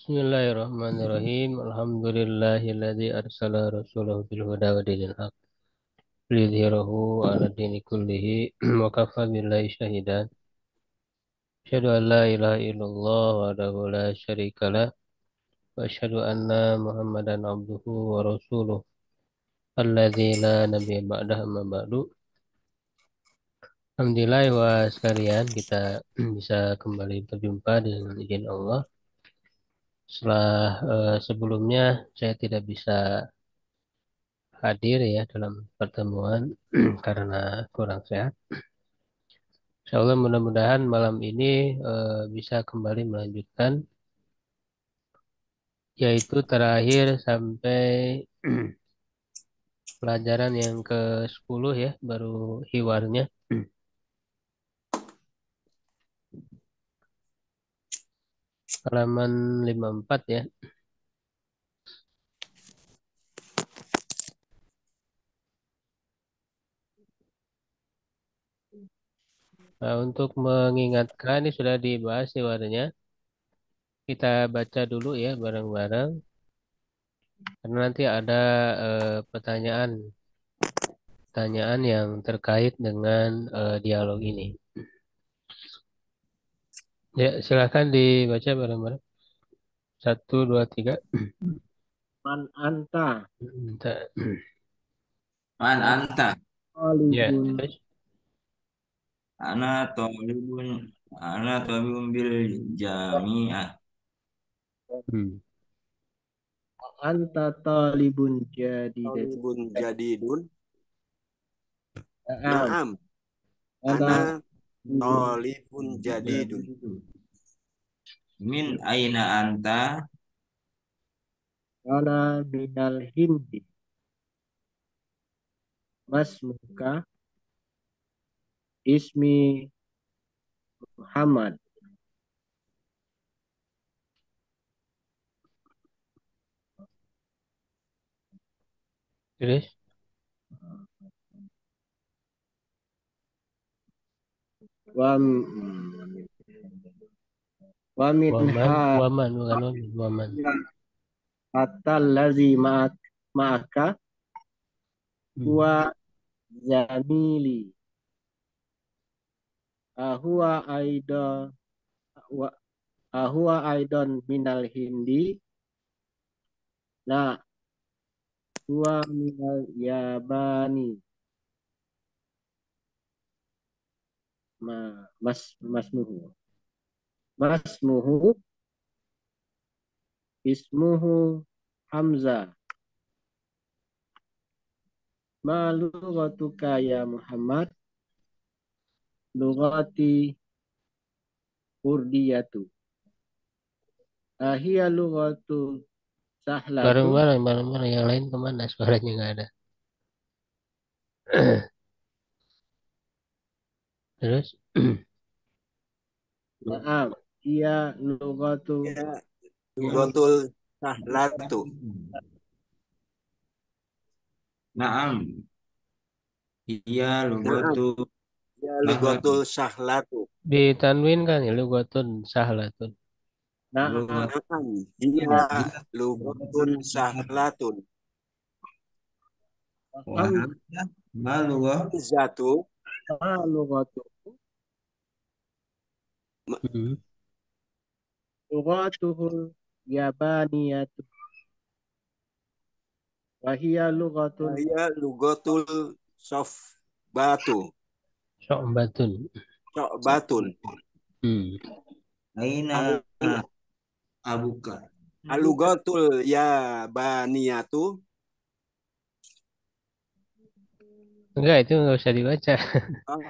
Bismillahirrahmanirrahim. Alhamdulillahilladzi arsala rasulahu bil huda wa dinil haq liyudhhirahu 'ala dini kullihi wa kafa billahi shahidan. Asyhadu an la ilaha illallah wahdahu la syarika lah wa asyhadu anna Muhammadan abduhu wa rasuluh alladzi la nabiyya ba'dahu amma ba'du. Alhamdulillah wa sekalian kita bisa kembali berjumpa dengan izin Allah. Setelah sebelumnya saya tidak bisa hadir ya dalam pertemuan karena kurang sehat. Insyaallah mudah-mudahan malam ini bisa kembali melanjutkan yaitu terakhir sampai pelajaran yang ke-10 ya baru hiwarnya. Halaman 54 ya. Nah, untuk mengingatkan ini sudah dibahas hiwarnya. Kita baca dulu ya bareng-bareng karena nanti ada pertanyaan yang terkait dengan dialog ini. Ya, silakan dibaca bareng-bareng. Satu, dua, tiga. Man anta Minta. Man anta, Ya, talibun terus. ana tolibun, ana tolibun bil jami'ah. Hmm. anta talibun jadidan. Talibun jadidun. Naam. Naam. Ana Ana talibun jadidun. Min aina anta, ana minal hindi. Masmuka ismi Muhammad. Terus. Wa wa min Waman, ha waman bukan waman, waman. hatal lazi ma'aka Hmm. wa zamili. Ahwa aidan wa ahwa aidan minal hindi. La huwa minal yabani. Masmuhu. Masmuhu ismuhu Hamza. Ma lughatuka ya Muhammad? Lughati Urdiyatu. Ahia lughatu sahlatu. Bareng-bareng, bareng-bareng. Yang lain kemana? Suaranya nggak ada. Terus. Naam. Ia lughatu Ya, lugatul sahlatu. naam, iya Naam. lugatu, Ya, lugatul sahlatu. Ditanwin kan ya, lughatun sahlatun. naam. Naam. Dia lugatun sahlatun. wahada, malugah, Hamzatu. Ma lughatu Hmm. lughatuhul yabaniyatu. Wahia lughatun Ya, lugatul sofbatu. Syu'batun. Sokbatun. Hmm. aina abuka, Alugatul ya baniyatu. Enggak, itu nggak usah dibaca. Oh,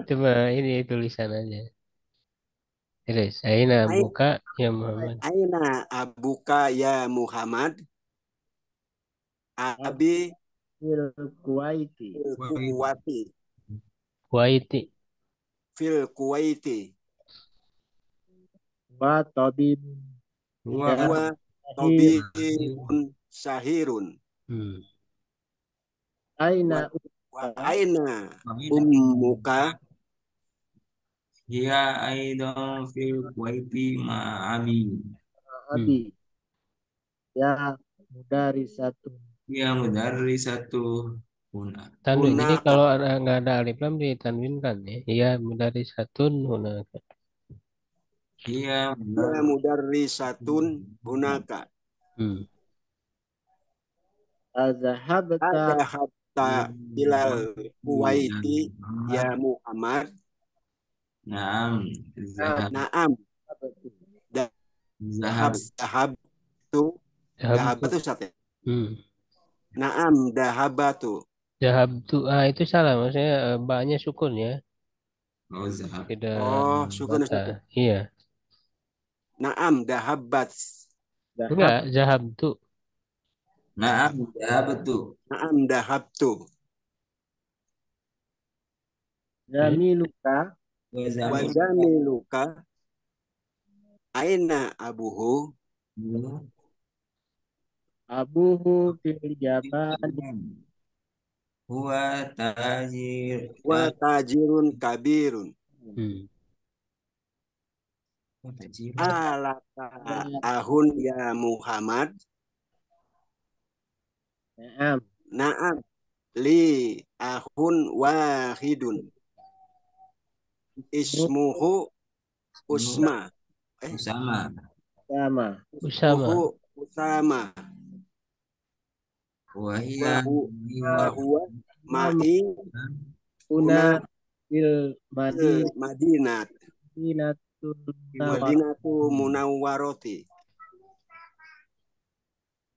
Itu mah ini tulisan aja. Terus, Aina buka ya Muhammad. Aina abuka ya Muhammad. Abi fil Kuwaiti. kuwati. Kuwaiti. Fil kuwaiti. Wa tabib wa Huwa tabibun sahirun. Hmm. aina Wa aina ummuka. hiya aidan fil kuwaiti ma'abi, Tadi ya mudarisatun. Ya mudarrisatu huna. Tanwin. Jadi hunaka. kalau nggak ada alif lam ditanwinkan ya. Iya mudarisatun hunaka. Iya Ya benar. mudarrisatun hunaka. Hmm. Azahabta Adzahabta ilal Iya. Kuwaiti ya Muhammad. Naam. Zahab. Naam. Zahab. Dahabtu. Zahabtu. Dahabatu sate. Hmm. Naam dahabatu. Zahabtu. Ah itu salah. Maksudnya ba-nya sukun ya. Oh zahab. Tidak Oh, sukun satu. patah. Iya. Naam dahabat. dahab Enggak. Zahabtu. Naam zahabtu. Naam dahabtu. zamiluka Wa zamil. Wajamiluka. Aina abuhu. abuhu fil jabali Huwa tajir. Wa tajirun kabirun. Hmm. Tajir. Alaka ahun ya Muhammad. Naam Naam li ahun wahidun. Ismuhu Usma. Usama. sama Usama. Ismuhu Usama. Wahia. Wahuwa ma'i una una fil Madinat. madinatul munawwar Madinatu Munawwaroti.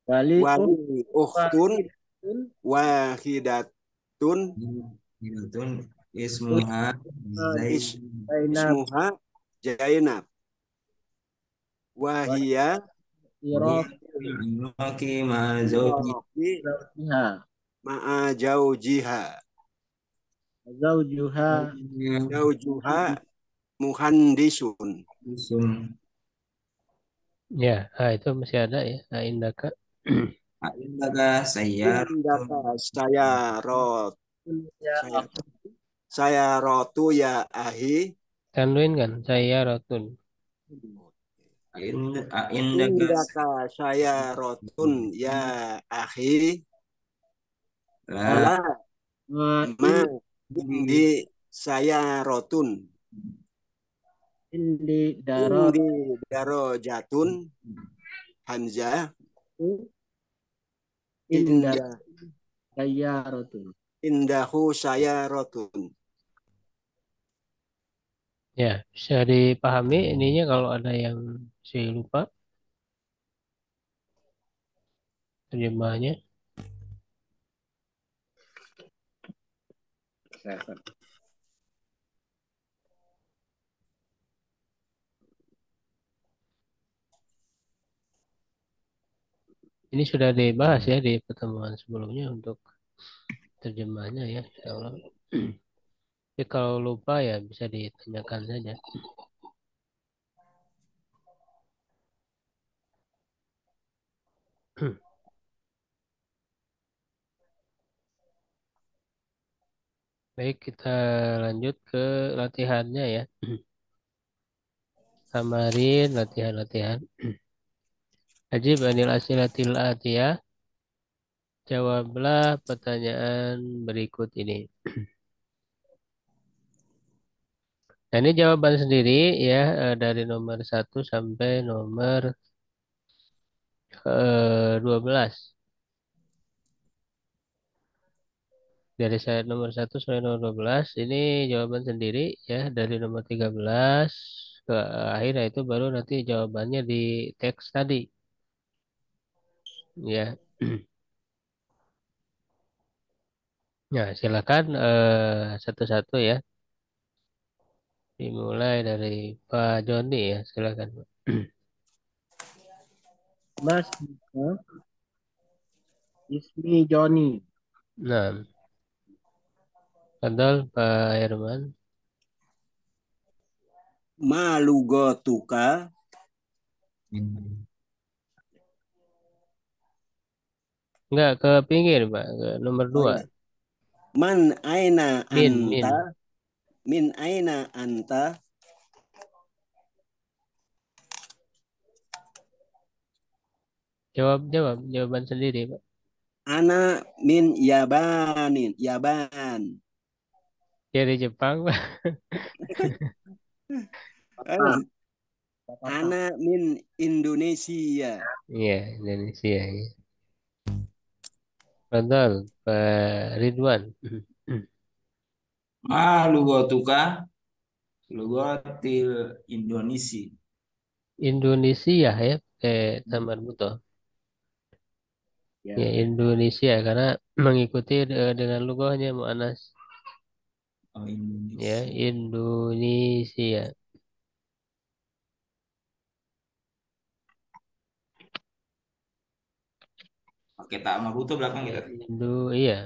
wali Wali ukhtun wahidatun wahidatun. Hinatun ismuha Zaid. Zainab Ismuha Zainab. Wahia Iraq Maki ma zauji. zawjiha ma'a jaujiha. zawjuha Jaujuha muhandisun. Sum. Ya. Ah itu masih ada ya. Ah indaka. Indaga sayyar. Indaka sayarot. ya Saya sayarotu ya ahi. Tanwin kan. Saya rotun. Indaga Indaka sayarotun ya ahi. la. La ma ma indi sayarotun. indi darot Indi darojatun. Hamzah. inda Inda sayyarotun indahu sayarotun. Ya, bisa dipahami ininya kalau ada yang saya lupa terjemahnya. Ini sudah dibahas ya di pertemuan sebelumnya untuk terjemahnya ya, insya Allah. Jadi kalau lupa ya bisa ditanyakan saja. Baik, kita lanjut ke latihannya ya. Kamarin latihan-latihan. Ajib anil asilatil atiyah. Jawablah pertanyaan berikut ini. Nah, ini jawaban sendiri ya dari nomor 1 sampai nomor 12. Dari saya nomor 1 sampai nomor 12 ini jawaban sendiri ya dari nomor 13 ke akhir nah itu baru nanti jawabannya di teks tadi ya. Nah, silakan satu-satu ya. Dimulai dari Pak Joni ya, silakan Pak. Mas ismi Joni Nah, Fadal Pak Herman. Malugotuka. Enggak ke pinggir Pak, ke nomor Oh 2. ya. Man aina anta. Min. Min aina anta. jawaban sendiri, Pak. Ana min Yabanin. Yaban. Dari Jepang, Pak. Patah. Eh, Patah. Ana min Indonesia. Iya, Indonesia. Ya. Betul, Pak Ridwan. Ma lugatuka lugatil Indonesia. Indonesia ya, kayak Tamar Buto. Ya, Ya. Indonesia karena mengikuti dengan lugahnya Mu'anas. Oh, Ya, Indonesia. Indonesia. Pakai tak butuh belakang Ya, gitu. Iya,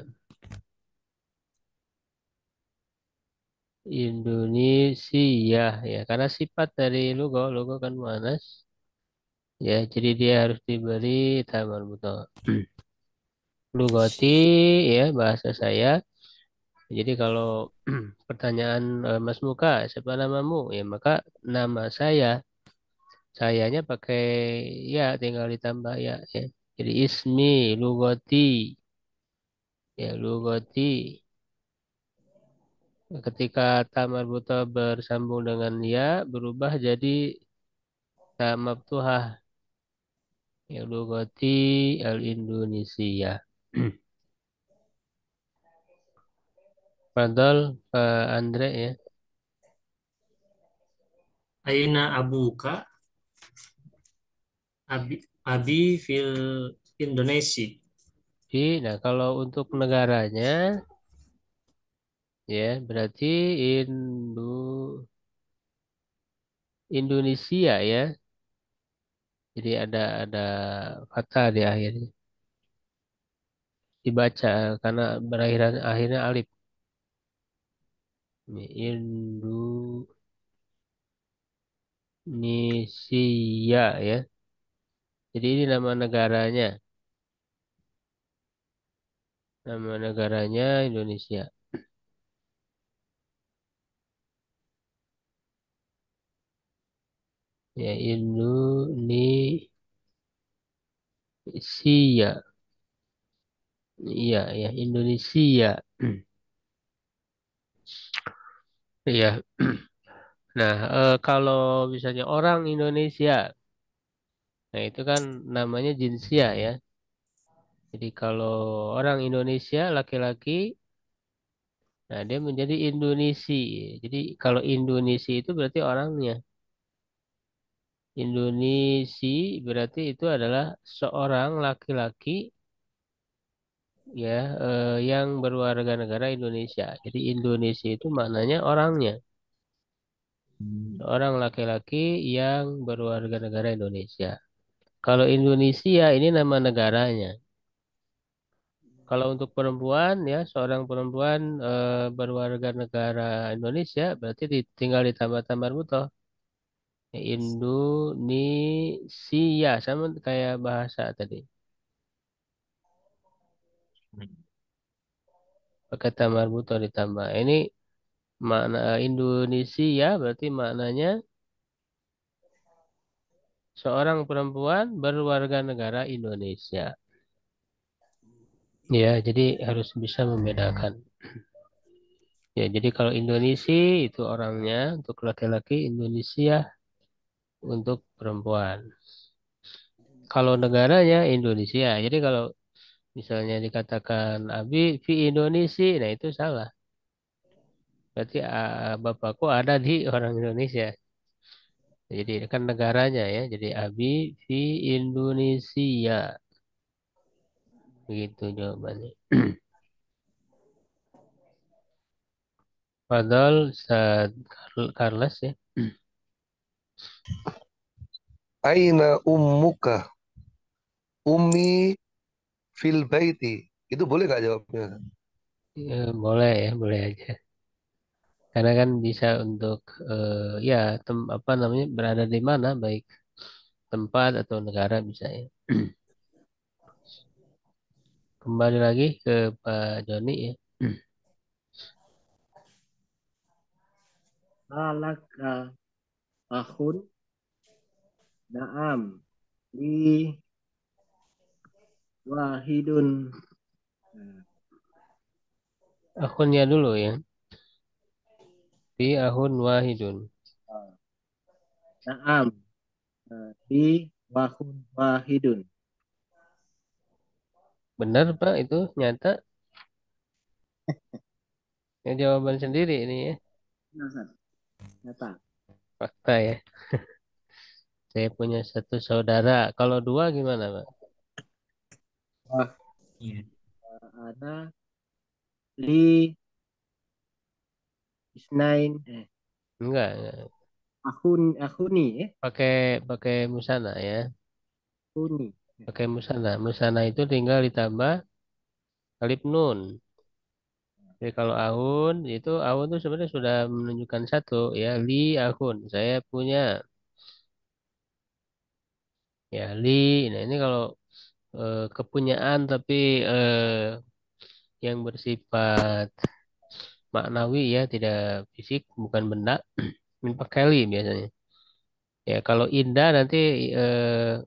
Indonesia ya karena sifat dari logo kan Mu'anas. Ya, jadi dia harus diberi Tamar Buto. Lugoti ya bahasa saya. Jadi kalau pertanyaan Mas Muka, siapa namamu? Ya, maka nama sayanya pakai ya tinggal ditambah ya, ya. Jadi ismi, lugoti, ya lugoti. Ketika tamar buta bersambung dengan ya berubah jadi ta maftuhah, ya lugoti al-Indonesia. Padahal Pak Andre ya. Aina abuka abi, abi fil Indonesia. Nah kalau untuk negaranya ya berarti Indo Indonesia ya. Jadi ada kata di akhirnya dibaca karena berakhiran akhirnya alif. Ini Indonesia ya. Jadi ini nama negaranya. Nama negaranya Indonesia. Ya Indonesia. Iya ya Indonesia. Iya. Nah, kalau misalnya orang Indonesia, nah itu kan namanya jinsia ya. Jadi kalau orang Indonesia laki-laki, nah dia menjadi Indonesi. Jadi kalau Indonesi itu berarti orangnya. Indonesi berarti itu adalah seorang laki-laki ya yang berwarga negara Indonesia. Jadi Indonesia itu maknanya orangnya. Seorang laki-laki yang berwarga negara Indonesia. Kalau Indonesia ini nama negaranya. Kalau untuk perempuan ya seorang perempuan berwarga negara Indonesia berarti tinggal ditambah tamar butoh. Ya, Indonesia sama kayak bahasa tadi. Pakai tamar butoh ditambah. Ini makna Indonesia berarti maknanya seorang perempuan berwarga negara Indonesia. Ya, jadi harus bisa membedakan. Ya, jadi kalau Indonesia itu orangnya untuk laki-laki, Indonesia untuk perempuan. Kalau negaranya Indonesia. Jadi kalau misalnya dikatakan Abi di Indonesia, nah itu salah. Berarti bapakku ada di orang Indonesia. Jadi kan negaranya ya. Jadi Abi di Indonesia. Begitu jawabannya. Padahal Carlos ya. Aina ummuka? Ummi fil baiti. Itu boleh gak jawabnya? Ya, boleh ya, boleh aja. Karena kan bisa untuk ya apa namanya berada di mana baik tempat atau negara bisa ya. Kembali lagi ke Pak Joni ya. Alaka akhun. Naam. Li wahidun. Nah, Akhunnya dulu ya. Fi ahun wahidun. Naam. Di wahun wahidun. Benar Pak itu nyata. Ya, jawaban sendiri ini ya. Nah, Ustaz. Nyata. Fakta ya. Saya punya satu saudara. Kalau dua gimana Pak? Wah, Iya. ada li isnain Enggak. akuni Pakai pakai musana ya. akuni. Pakai musana. Musana itu tinggal ditambah alif nun. Jadi kalau ahun itu sebenarnya sudah menunjukkan satu ya. Li ahun. Saya punya ya li. Nah ini kalau kepunyaan tapi yang bersifat maknawi ya, tidak fisik, bukan benda. Ini pakai li biasanya. Ya kalau indah nanti eh,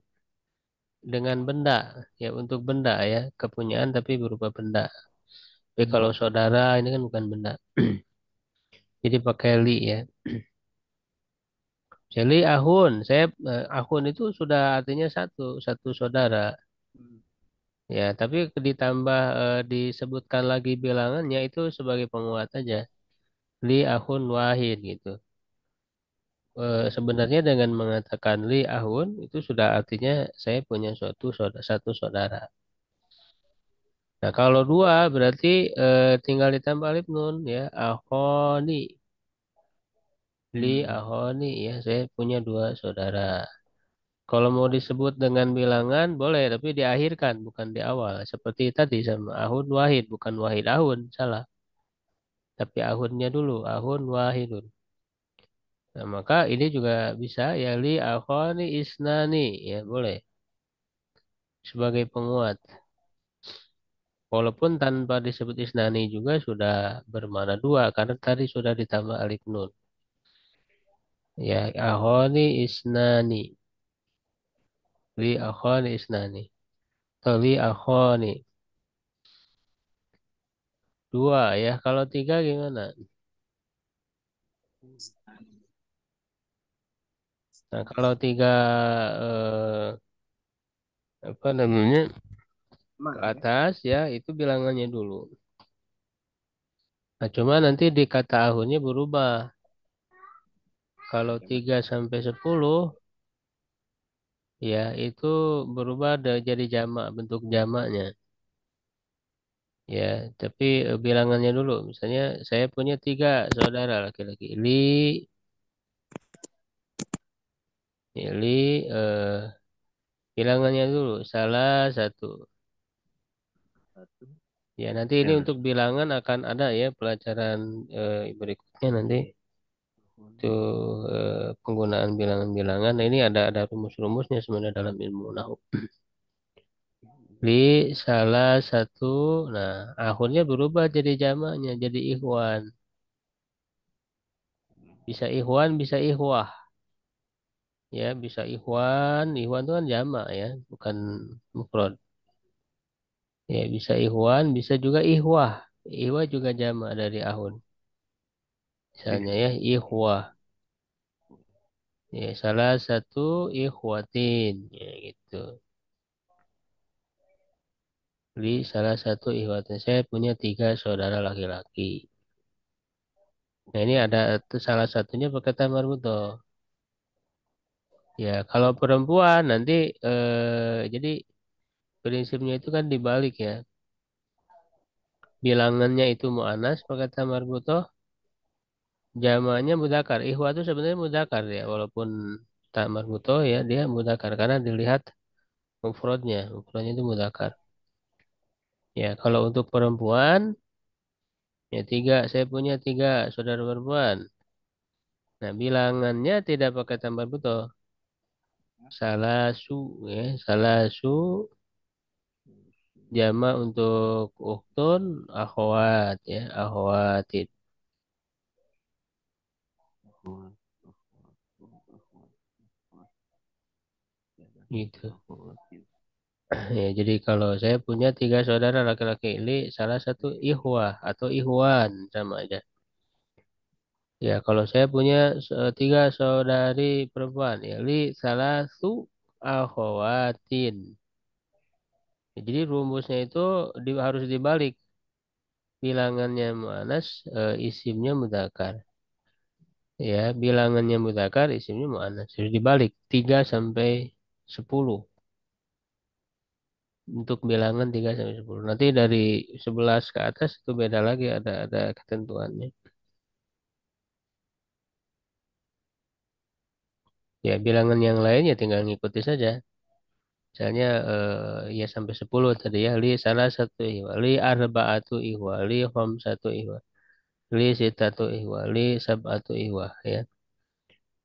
dengan benda ya, untuk benda ya, kepunyaan tapi berupa benda. Tapi kalau saudara ini kan bukan benda. Jadi pakai li ya. Jadi ahun itu sudah artinya satu saudara. Ya, tapi ditambah disebutkan lagi bilangannya itu sebagai penguat aja. Li ahun wahid gitu. Sebenarnya dengan mengatakan li ahun itu sudah artinya saya punya satu saudara. Nah, kalau dua berarti tinggal ditambah alif nun ya. Ahoni, li ahoni ya, saya punya dua saudara. Kalau mau disebut dengan bilangan boleh, tapi diakhirkan bukan di awal. Seperti tadi sama ahun wahid, bukan wahid ahun, salah. Tapi ahunnya dulu, ahun wahidun. Nah, maka ini juga bisa ya li akhoni isnani ya boleh sebagai penguat. Walaupun tanpa disebut isnani juga sudah bermakna dua karena tadi sudah ditambah alif nun. Ya akhoni isnani, li akhoni isnani, atau li akhoni dua ya. Kalau tiga gimana? Nah kalau tiga apa namanya Mak ke ya. atas ya itu bilangannya dulu. Nah cuma nanti di kata ahunnya berubah. Kalau 3 sampai 10 ya itu berubah jadi jamak, bentuk jamaknya. Ya, tapi bilangannya dulu. Misalnya saya punya tiga saudara laki-laki. Eh, bilangannya dulu. Salah satu. Satu. Ya, nanti ini Ya. untuk bilangan akan ada ya pelajaran berikutnya nanti. Itu penggunaan bilangan-bilangan. Nah, ini ada rumus-rumusnya sebenarnya dalam ilmu nahu. Salah satu. Nah, akhirnya berubah jadi jamaknya, jadi ikhwan. Bisa ikhwan, bisa ikhwah. Ya, bisa ikhwan. Ikhwan itu kan jamak ya, bukan mufrad. Ya, bisa ikhwan, bisa juga ikhwah. Ikhwah juga jamak dari ahun. Misalnya ya, ikhwah. Ya, salah satu ikhwatin. Ya, gitu. Salah satu ikhwatin. Saya punya tiga saudara laki-laki. Nah, ini ada salah satunya pakai tamar butoh. Ya, kalau perempuan nanti jadi prinsipnya itu kan dibalik ya. Bilangannya itu mu'anas pakai tamar butoh, jamaknya mudakar. Ikhwah itu sebenarnya mudakar ya, walaupun tamar butoh ya dia mudakar karena dilihat mufrodnya. Mufrodnya itu mudakar. Ya, kalau untuk perempuan ya tiga, saya punya tiga saudara perempuan. Nah, bilangannya tidak pakai tamar butoh. Salah su ya, salah su jama untuk uktun akhwat ya, akhwatin gitu. Ya, jadi kalau saya punya tiga saudara laki-laki, li salah satu ihwah atau ihwan sama aja. Ya, kalau saya punya tiga saudari perempuan, ya li salah satu akhawatin. Ya, jadi rumusnya itu harus dibalik. Bilangannya muannas, isimnya mudzakkar. Ya, bilangannya mudzakkar, isimnya muannas. Harus dibalik 3 sampai 10. Untuk bilangan 3 sampai 10. Nanti dari 11 ke atas itu beda lagi, ada ketentuannya. Ya, bilangan yang lain ya tinggal ngikuti saja. Misalnya ya sampai 10 tadi ya, li salah satu ihwa, li arba'atu ihwa, li khamsatu ihwa, li sitatu ihwa, li sab'atu ihwa ya.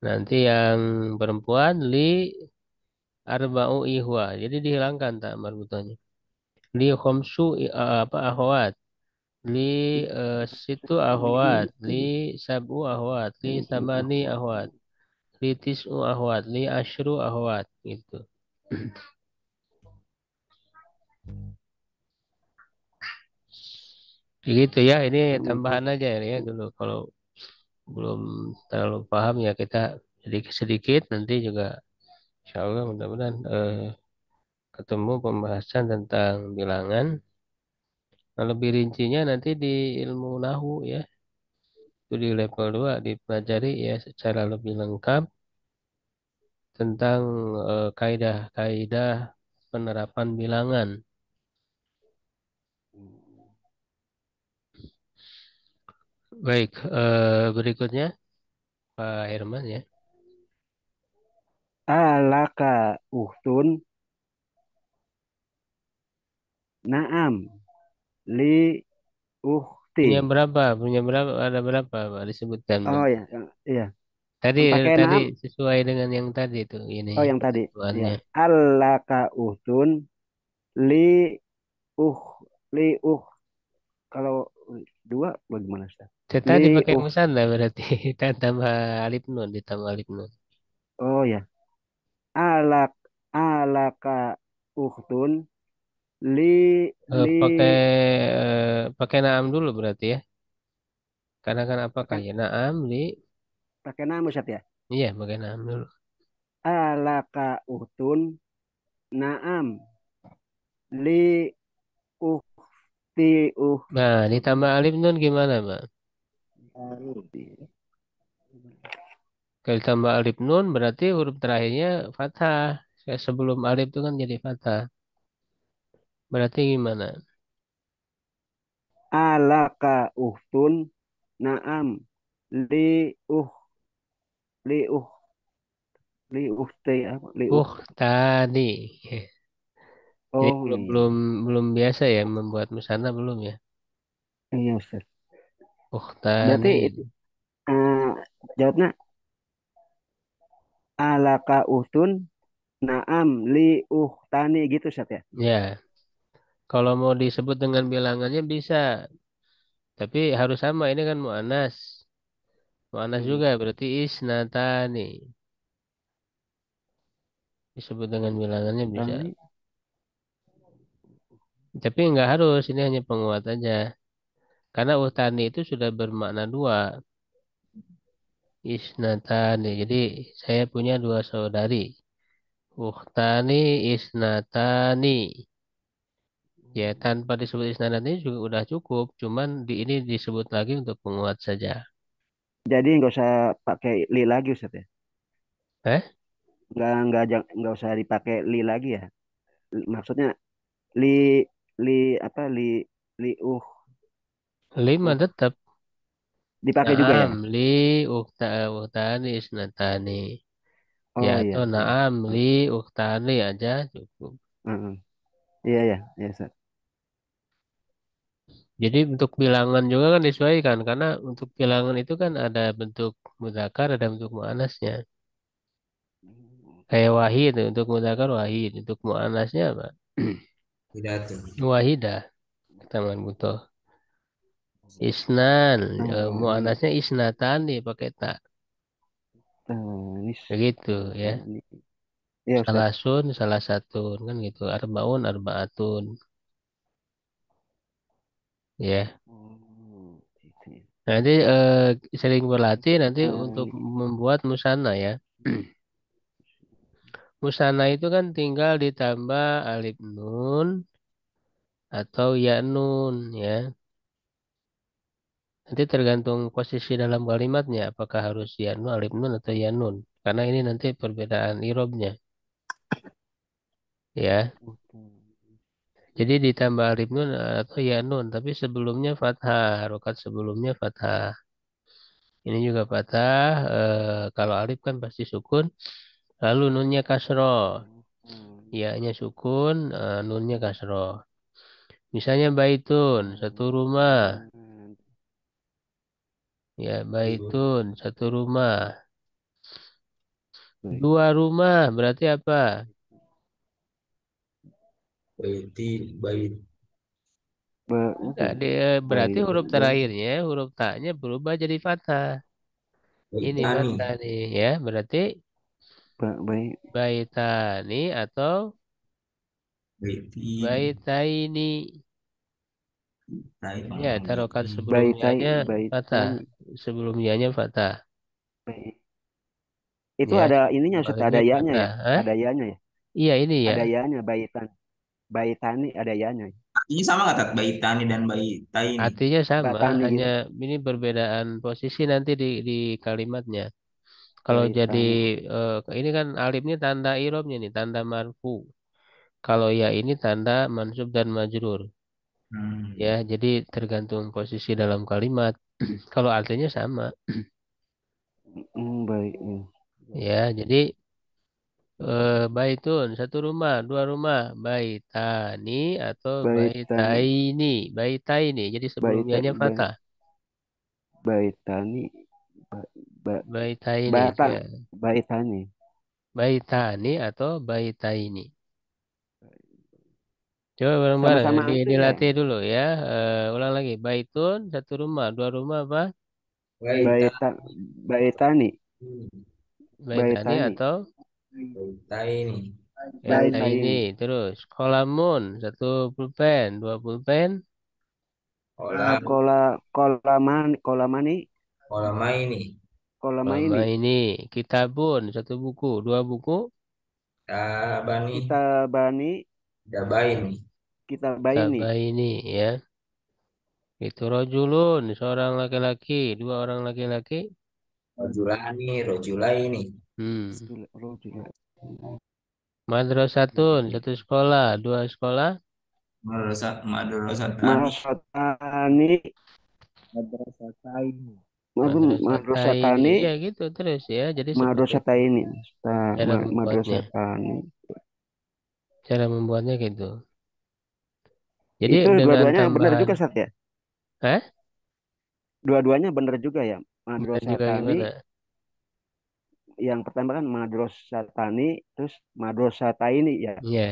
Nanti yang perempuan li arba'u ihwa. Jadi dihilangkan tak marbutannya. Li khamsu apa akhwat, li situ akhwat, li sab'u akhwat, li samani akhwat, li tis'u akhwat, li asyru akhwat gitu. Begitu ya, ini tambahan aja ya dulu. Kalau belum terlalu paham ya kita sedikit-sedikit nanti juga insya Allah mudah-mudahan ketemu pembahasan tentang bilangan. Nah, lebih rincinya nanti di ilmu nahu ya. Itu di level 2 dipelajari ya secara lebih lengkap tentang kaidah-kaidah penerapan bilangan. Baik, berikutnya Pak Herman ya. Alaka uhtun. Naam. Li uhti. Punya berapa? Ada berapa Pak? Disebutkan Oh berapa? ya, iya. Tadi Pakai tadi naam. sesuai dengan yang tadi tuh ini Oh yang tadi. Ya. ketentuannya. Alaka uhtun. Li uh. Li uh. Kalau dua bagaimana Ustaz? Tadi Li pakai uh. musanna berarti dan tambah alif nun ditambah alif nun. Oh ya. Alak. Alaka uhtun. Li. Eh, Li. pakai pakai naam dulu berarti ya. Karena kan apakah Pakai ya naam li pakai naam Ustaz ya. iya pakai naam dulu. Alaka uhtun. Naam. Li uhti uh. Nah, ditambah alif nun gimana, Pak? Kalau ditambah alif nun berarti huruf terakhirnya fathah. Sebelum alif itu kan jadi fathah. Berarti gimana? Alaka uhtun. Naam. Li uh. Li uh. Li uhti apa? Li uh. Tadi. Ini Oh belum iya. belum belum biasa ya membuat musana belum ya? Iya Ustaz. Tani. Berarti eh, jawabnya alaka uhtun. Naam. Li uhtani gitu Ustaz ya. Ya, kalau mau disebut dengan bilangannya bisa, tapi harus sama. Ini kan mu'anas. Mu'anas Hmm. juga berarti isnatani. Disebut dengan bilangannya bisa. Uhtani. Tapi nggak harus, ini hanya penguat aja. Karena utani itu sudah bermakna dua. Isnatani. Jadi saya punya dua saudari. Uhtani isnatani. Ya tanpa disebut isnatani juga udah cukup. Cuman di ini disebut lagi untuk penguat saja. Jadi nggak usah pakai li lagi Ustaz ya. Eh? Nggak usah dipakai li lagi ya. Maksudnya li li apa li uh Lima uh tetap. dipakai juga ya. Naam li uhtani isnatani. Ya Oh atau iya iya. naam Hmm. li uhtani aja cukup. Hmm. Iya iya iya Ustaz. Jadi untuk bilangan juga kan disesuaikan karena untuk bilangan itu kan ada bentuk mudzakkar, ada bentuk muannasnya. Kayak wahid untuk mudzakkar wahid, untuk muannasnya apa? Tidak tuh. Wahidah, teman butuh. Isnan, Tani muannasnya isnatani pakai tak. tanis Begitu ya. tani. Iya Ustaz. Salasun, salah satu kan gitu. Arbaun, arbaatun. Ya. Oh, gitu ya. Nanti sering berlatih nanti untuk Baik. membuat musana ya. Musana itu kan tinggal ditambah alif nun atau ya nun ya. Nanti tergantung posisi dalam kalimatnya, apakah harus ya nun, alif nun atau ya nun. Karena ini nanti perbedaan irobnya ya. Jadi ditambah alif nun atau ya nun, tapi sebelumnya fathah, harokat sebelumnya fathah. Ini juga fathah, kalau alif kan pasti sukun, lalu nunnya kasroh. Ya-nya sukun, nunnya kasroh. Misalnya baitun, satu rumah. Ya, baitun, satu rumah. Baik. Dua rumah, berarti apa? Baiti, bait, Enggak, berarti Baik. huruf terakhirnya, huruf ta-nya berubah jadi fathah. Ini baitani, fathah nih, ya. Berarti Baik. baitani atau baiti, baitaini. Ya, tarokat baiti, sebelum Baitai. ya-nya fathah. Baitan. Sebelum ya-nya fathah. Baik. Itu Ya, ada ininya sebelum Ustaz, alifnya ada yanya fathah. ya? Hah? Ada yanya ya? Iya, ini ya. Ada yanya, baitan. Baitani ada yanya. artinya sama nggak Tat? Baitani dan baitaini. Artinya sama, Batani hanya gitu. ini perbedaan posisi nanti di kalimatnya. Kalau jadi Baitani. ini kan alifnya tanda irobnya nih, tanda marfu. Kalau ya ini tanda mansub dan majrur. Ya, Hmm. jadi tergantung posisi dalam kalimat. Kalau artinya sama. Baik. Ya. Ya, jadi baitun satu rumah, dua rumah, baitani atau Baitani. baitaini, baitaini. Jadi Baita, sebelumnya fathah. baitani. Ba, ba, Baitaini, batan. ya. Baitani. Baitani atau baitaini. Coba bareng-bareng Sama-sama ya. dilatih dulu ya. Ulang lagi. Baitun satu rumah, dua rumah apa? Baita, Baita, baitani. Baitani Baitani. atau baitaini, baitaini. Baitaini. Terus kolamun satu pulpen, dua pulpen. kolam, Kolamani. kolamaini, Lama Kolamaini. ini kitabun satu buku, dua buku. tabani, Kita bani. dabaini, Kita baini. Tabaini ya. Itu rojulun seorang laki-laki, dua orang laki-laki. rojulani, rojulaini, Hmm. Rojul. Madrasatun satu sekolah, dua sekolah. madrasatani, Madrasatani. Madrasataini. Madrasataini. Madrasatani. Ya gitu terus ya. Jadi seperti itu Madrasataini. cara membuatnya. Madrasatani. Cara membuatnya gitu. Jadi Itu dengan dua-duanya benar tambahan, juga Sat ya? hah? Dua-duanya benar juga ya. Benar juga Madrasatani gimana? yang pertama kan madrasatani terus madrasataini ya. Iya.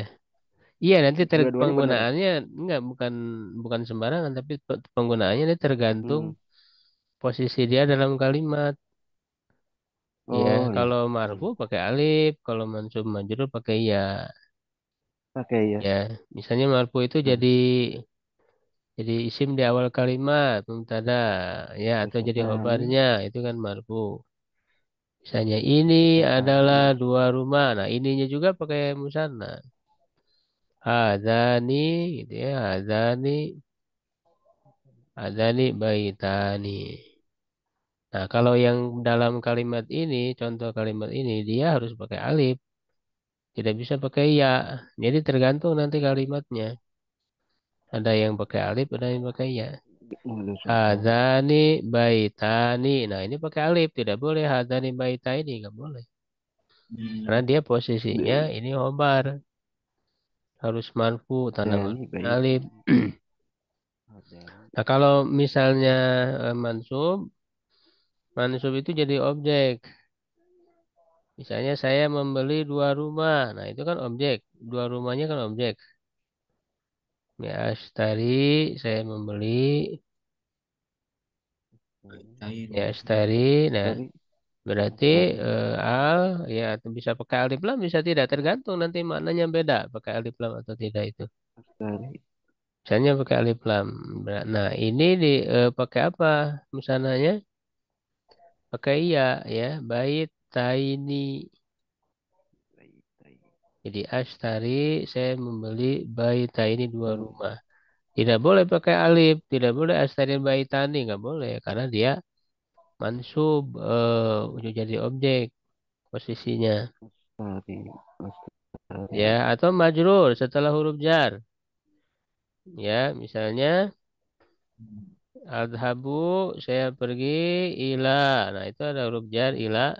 Iya nanti Dua-duanya benar. penggunaannya enggak bukan bukan sembarangan tapi penggunaannya ini tergantung Hmm. posisi dia dalam kalimat. Ya, Oh ya. kalau marfu pakai alif, kalau mansub majrur pakai ya. Pakai ya. Ya, misalnya marfu itu Hmm. jadi isim di awal kalimat, mubtada, ya atau jadi Madrasatani. khobarnya itu kan marfu. Misalnya ini adalah Madrasatani. dua rumah. Nah, ininya juga pakai musanna. Hadani gitu ya, hadani baitani. Nah, kalau yang dalam kalimat ini, contoh kalimat ini dia harus pakai alif, tidak bisa pakai ya. Jadi tergantung nanti kalimatnya. Ada yang pakai alif, ada yang pakai ya. Madrasatani. Hadani baitani. Nah, ini pakai alif, tidak boleh hadani baitani, nggak boleh. Karena hmm. dia posisinya ini khobar, harus marfu, tanda Hadani marfu alif. baitani. Hadani. Nah, kalau misalnya mansub, mansub itu jadi objek. Misalnya saya membeli dua rumah. Nah, itu kan objek. Dua rumahnya kan objek. Ya, saya membeli. Ya, Baitaini, Nah, Tadi. Berarti al ya atau bisa pakai alif lam bisa tidak tergantung nanti maknanya beda pakai alif lam atau tidak itu. Astari. Misalnya pakai alif lam. Nah, ini pakai apa? Misalnya pakai iya ya, bait taini. Jadi ashtari saya membeli baitaini dua rumah. Tidak boleh pakai alif, tidak boleh astari baitani, nggak boleh karena dia mansub udah jadi objek posisinya. Astari. Astari. Ya, atau majrur setelah huruf jar. Ya, misalnya adhabu saya pergi ila. Nah, itu ada huruf jar ila.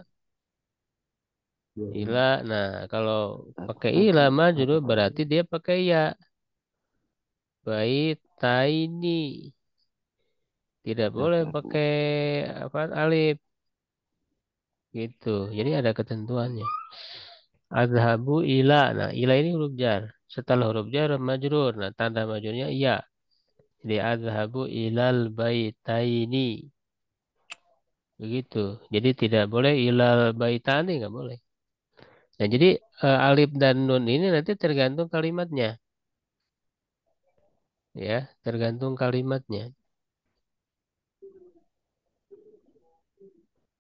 Ila. Nah, kalau pakai ila Adhabu. majrur berarti Adhabu. dia pakai ya. Baitaini. Tidak boleh Adhabu. pakai apa alif gitu. Jadi ada ketentuannya. Adhabu ila. Nah, ila ini huruf jar. Setelah huruf jar majrur. Nah, tanda majrurnya iya. Jadi adhabu ilal baitaini. Begitu. Jadi tidak boleh ilal baitani nggak boleh. Nah, jadi alif dan nun ini nanti tergantung kalimatnya. Ya, tergantung kalimatnya.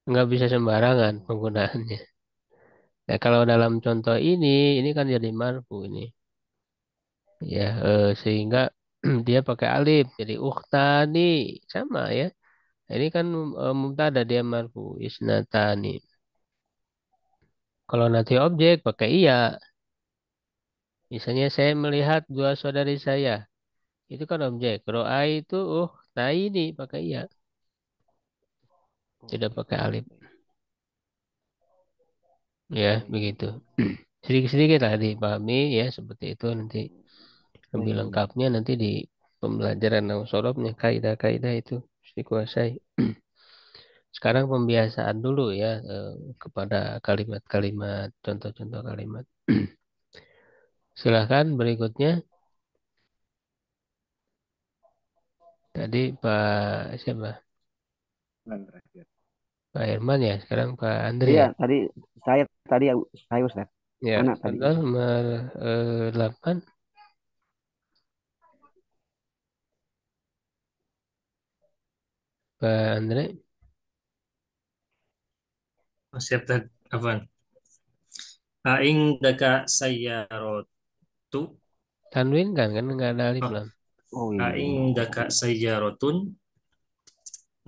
Nggak bisa sembarangan penggunaannya. Nah, kalau dalam contoh ini kan jadi marfu ini. Ya, sehingga dia pakai alif. Jadi ukhtani sama ya. Ini kan mubtada dia marfu isnatani. Kalau nanti objek pakai iya. Misalnya saya melihat dua saudari saya. Itu kan objek. Ro'a itu taini pakai iya. Tidak pakai alif. Ya, begitu. Sedikit-sedikit lah dipahami ya seperti itu nanti lebih Baik. lengkapnya nanti di pembelajaran sorobnya kaidah-kaidah itu harus dikuasai. Sekarang pembiasaan dulu ya kepada kalimat-kalimat contoh-contoh kalimat. Silahkan berikutnya. Tadi Pak siapa? Yang terakhir. Pak Herman ya. Sekarang Pak Andri Iya, ya. tadi saya tadi saya Ustaz. Ya, Anak tadi. tanggal nomor 8 Pak Andre. Oh, siap tadi. Apa? Aing daka sayyarotu. Tanwin kan nggak ada alif Oh, lam. Oh iya. aing daka sayyarotun.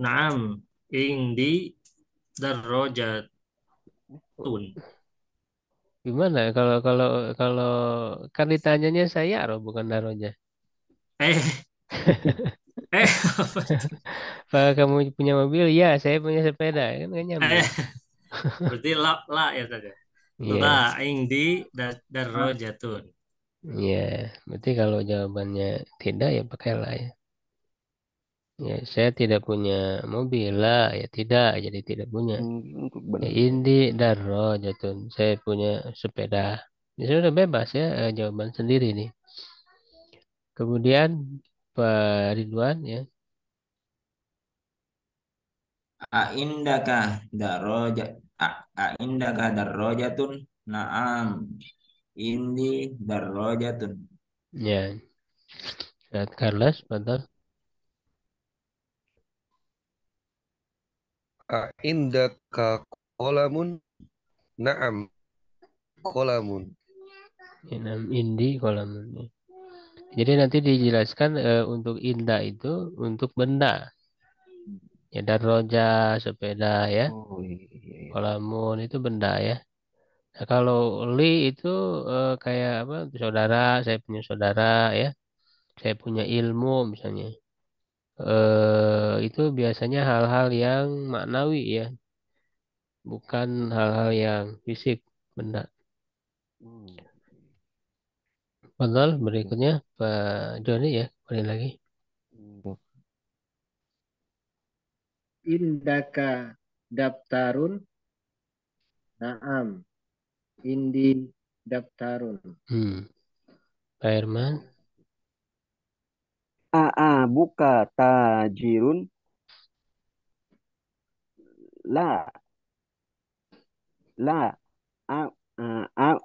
Naam. Ing di darajatun. Gimana kalau kalau kalau kan ditanyanya saya Roh bukan Daroja. Eh, apa itu? Pak kamu punya mobil? Ya, saya punya sepeda. Kan nggak nyambung. Eh, berarti la ya tadi. La Iya, ing di darajatun. iya. Berarti kalau jawabannya tidak ya pakai lah ya. Ya, saya tidak punya mobil lah ya tidak, jadi tidak punya. Untuk Ya, benar. Indi Darro jatun. Saya punya sepeda. Ya, sudah bebas ya jawaban sendiri nih. Kemudian Pak Ridwan ya. Aindaka darajat Aindaka darajatun. Naam. Indi darajatun. Ya, saat Carlos, betul. Indaka kolamun. Naam, kolamun. Enam indi kolam ini. Jadi nanti dijelaskan untuk indah itu untuk benda. Ya darroja, sepeda ya. Oh iya. Iya. Kolamun itu benda ya. Nah, kalau li itu kayak apa? Saudara, saya punya saudara ya. Saya punya ilmu misalnya. Itu biasanya hal-hal yang maknawi ya, bukan hal-hal yang fisik benda. Hmm. Betul, Iya. berikutnya Pak Joni ya, kembali lagi. Untuk Indaka daftarun. Naam. Indi daftarun. Pak Herman, buka tajirun la La. A,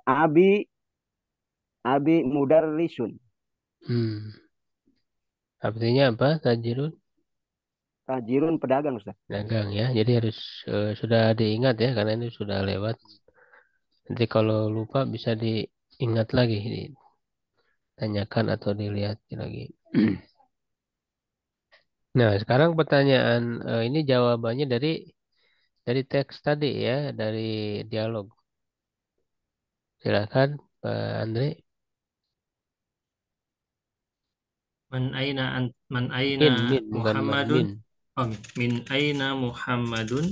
abi abi mudarrisun. Hmm. Artinya apa? Tajirun Tajirun pedagang, Ustaz. dagang ya. Jadi harus sudah diingat ya karena ini sudah lewat. Nanti kalau lupa bisa diingat lagi, ditanyakan atau dilihat lagi. Nah, sekarang pertanyaan ini jawabannya dari teks tadi ya, dari dialog. Silakan Pak Andre. Man aina Min bukan Muhammadun. min. Oh, min aina Muhammadun.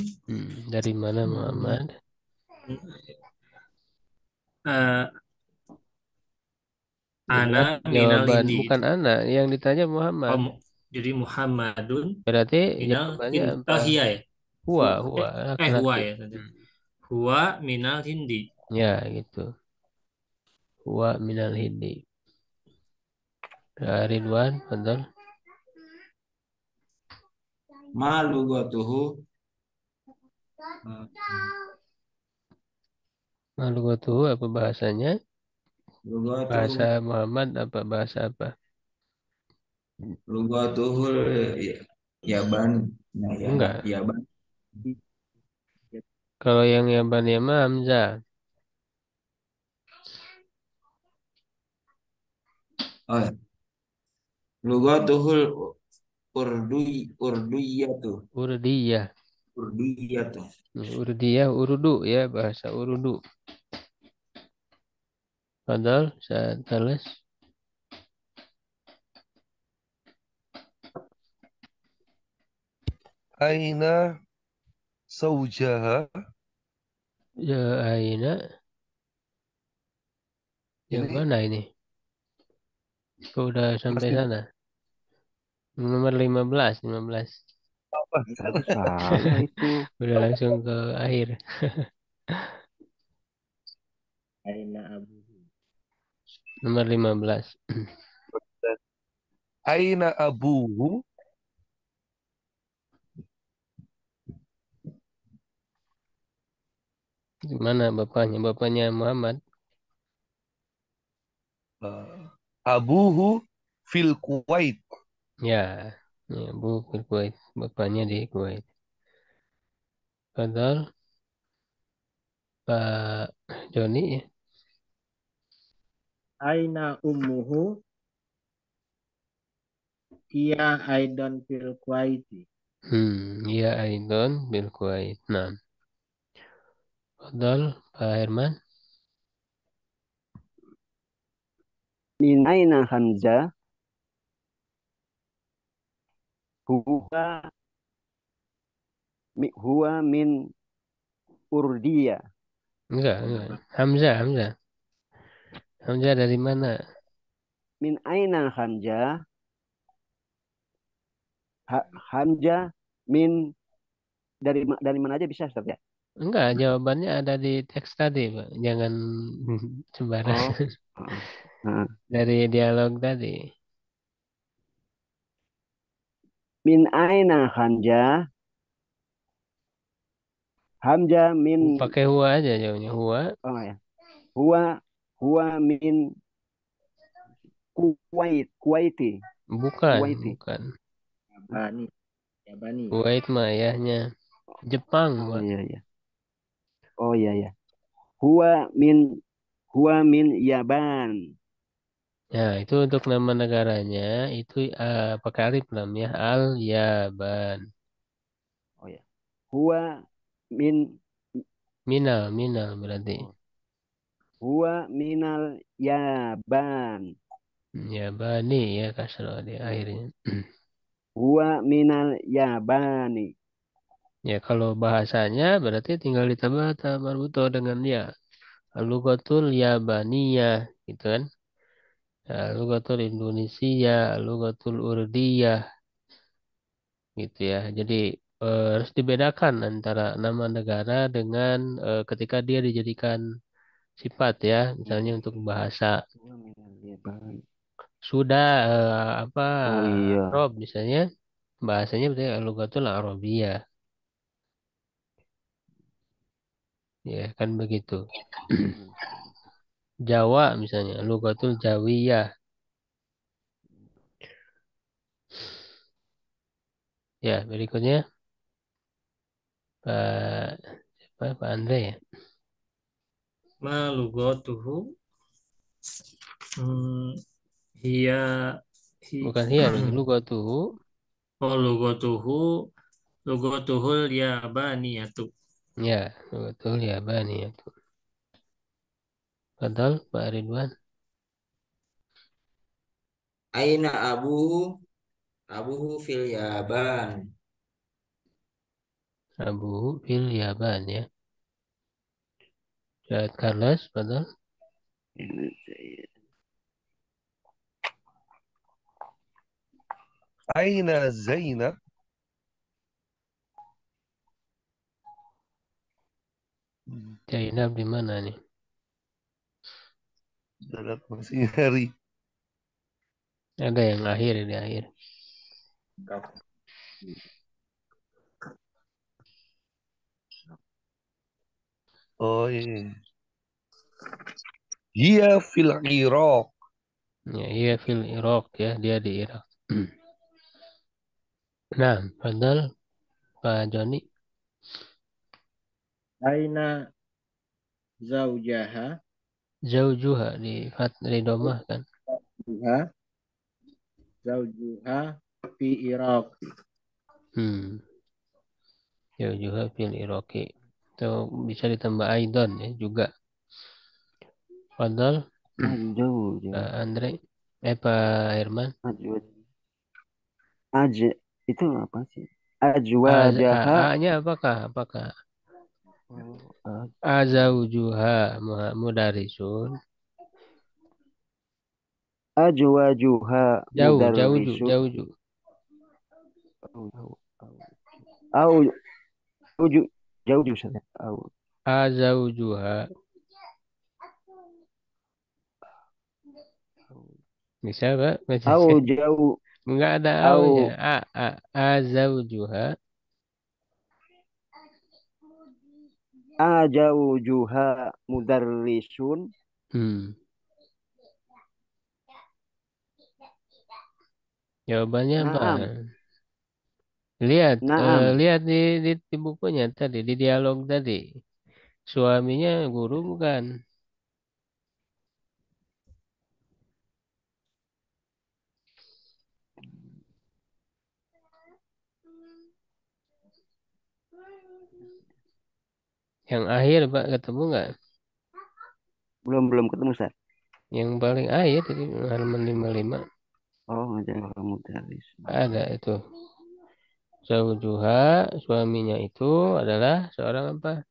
Dari mana Hmm. Muhammad? Eh, ana Jelas minal jawaban hindi. bukan anak yang ditanya Oh, Muhammad. jadi Muhammadun Berarti minal jawabannya hindi. apa? Oh, hiya ya. Huwa Huwa laki-laki. ya tadi. Hmm. Huwa minal hindi. Ya, gitu. Huwa minal hindi. Ridwan, betul. Ma lugatuhu. Malu tuh apa bahasanya? Lugatuhu. Bahasa Muhammad apa bahasa apa? Lugatuhu Yaban. Nah, ya, Enggak. Yaban. Kalau yang Yaban ya mah Hamzah. Oh, ya. Lugatuhul urdiyatu. Urdiyah. Urdiyatu. Urdiyah Urdu ya bahasa Urdu. Padahal saya tulis Aina saujaha. ya Aina. Yang Ini mana ini? Kau udah sampai masih sana? Nomor 15. apa? Itu salah itu. Udah langsung ke akhir. Aina abu. Nomor 15. Aina abuhu. Gimana bapaknya? Bapaknya Muhammad. Abuhu fil Kuwait. Ya, ya Bu ke Kuwait. Bapaknya di Kuwait. Padahal Pak Joni ya. Aina ummuhu. Ia aidan fil Kuwaiti. Iya Aidon bil Kuwait. Nah, Padahal Pak Herman. Min aina Hamzah? Huwa huwa min Urdiya. Enggak. Hamzah. Hamzah dari mana? Min aina Hamzah? Hamzah min dari mana aja bisa, Ustaz ya? Enggak, jawabannya ada di teks tadi, Pak. Jangan sembarang. Oh. Nah. Dari dialog tadi. Min aina Hamzah? Hamzah min Pakai huwa aja jawabnya. Huwa. oh ya. Huwa min Kuwaiti. Kuwaiti. Bukan. Yabani. Yabani. Kuwait mah ayahnya. Jepang, Oh Pak. iya iya. Oh iya iya. Huwa min huwa min Yaban. Ya, itu untuk nama negaranya. Itu pakai alif lam ya. Al-Yaban. Oh ya. Huwa min Minal berarti. oh. Huwa minal Yaban. Yabani ya kasroh di akhirnya. Huwa minal Yabani. Ya, kalau bahasanya berarti tinggal ditambah ta marbuto dengan ya. Al-Lughatul Yabaniyah gitu kan. Al-Lughatul Indonesia, Al-Lughatul Urdiyah gitu ya. Jadi harus dibedakan antara nama negara dengan ketika dia dijadikan sifat ya. Misalnya untuk bahasa Huwa minal Yaban. sudah apa Oh iya. Arab misalnya bahasanya berarti Al-Lughatul Arabiyah. Ya, kan begitu. Jawa misalnya, lugatul Jawiyah. Ya, berikutnya Pak siapa? Pak Andre ya. Ma lugatuhu hmm, hiya hi, Bukan hiya, lugatuhu. oh lugatuhul yabaniyatu. Ya, lugatul Yabani ya. Betul, Pak Ridwan. Aina abuhu? Abuhu fil Yaban. Abu fil Yaban ya. Surat Carlos, betul. Aina Zainab? Zainab di mana nih? Darat masih nyari. Ada yang akhir di akhir. Oh iya. Hiya fil Iraq. Ya, iya fil Irak ya, dia di Irak. Nah, betul Pak Joni. Aina zaujaha. Zaujuha di domah kan. Zaujuha. Zaujuha fi Irak. Hmm. Zaujuha fil Iraqi. Itu bisa ditambah Aidon ya juga. Betul Jauh, Pak jauh. Andre. Pak Herman. Ajwa, aja itu apa sih? A, Ajwajaha. A-nya apakah? Apakah? Oh, Azaujuha mudarisun. ajwajuha Jauh, jauh, mudarrisun. jauh, jauh. Au, au, au, au, jauh jauh saja. Au, Azaujuha. Bisa, Pak? au jauh, Enggak ada au-nya. au, Azaujuha. ajaujuha mudarrisun. Hmm. Jawabannya apa? Naam, Lihat, naam. lihat di bukunya tadi, di dialog tadi. Suaminya guru bukan? Yang akhir, Pak, ketemu nggak? Belum ketemu, Ustaz. Yang paling akhir, di halaman 55. Oh, ngajar mudarrisun. Ada itu. Zaujuha, suaminya itu adalah seorang apa?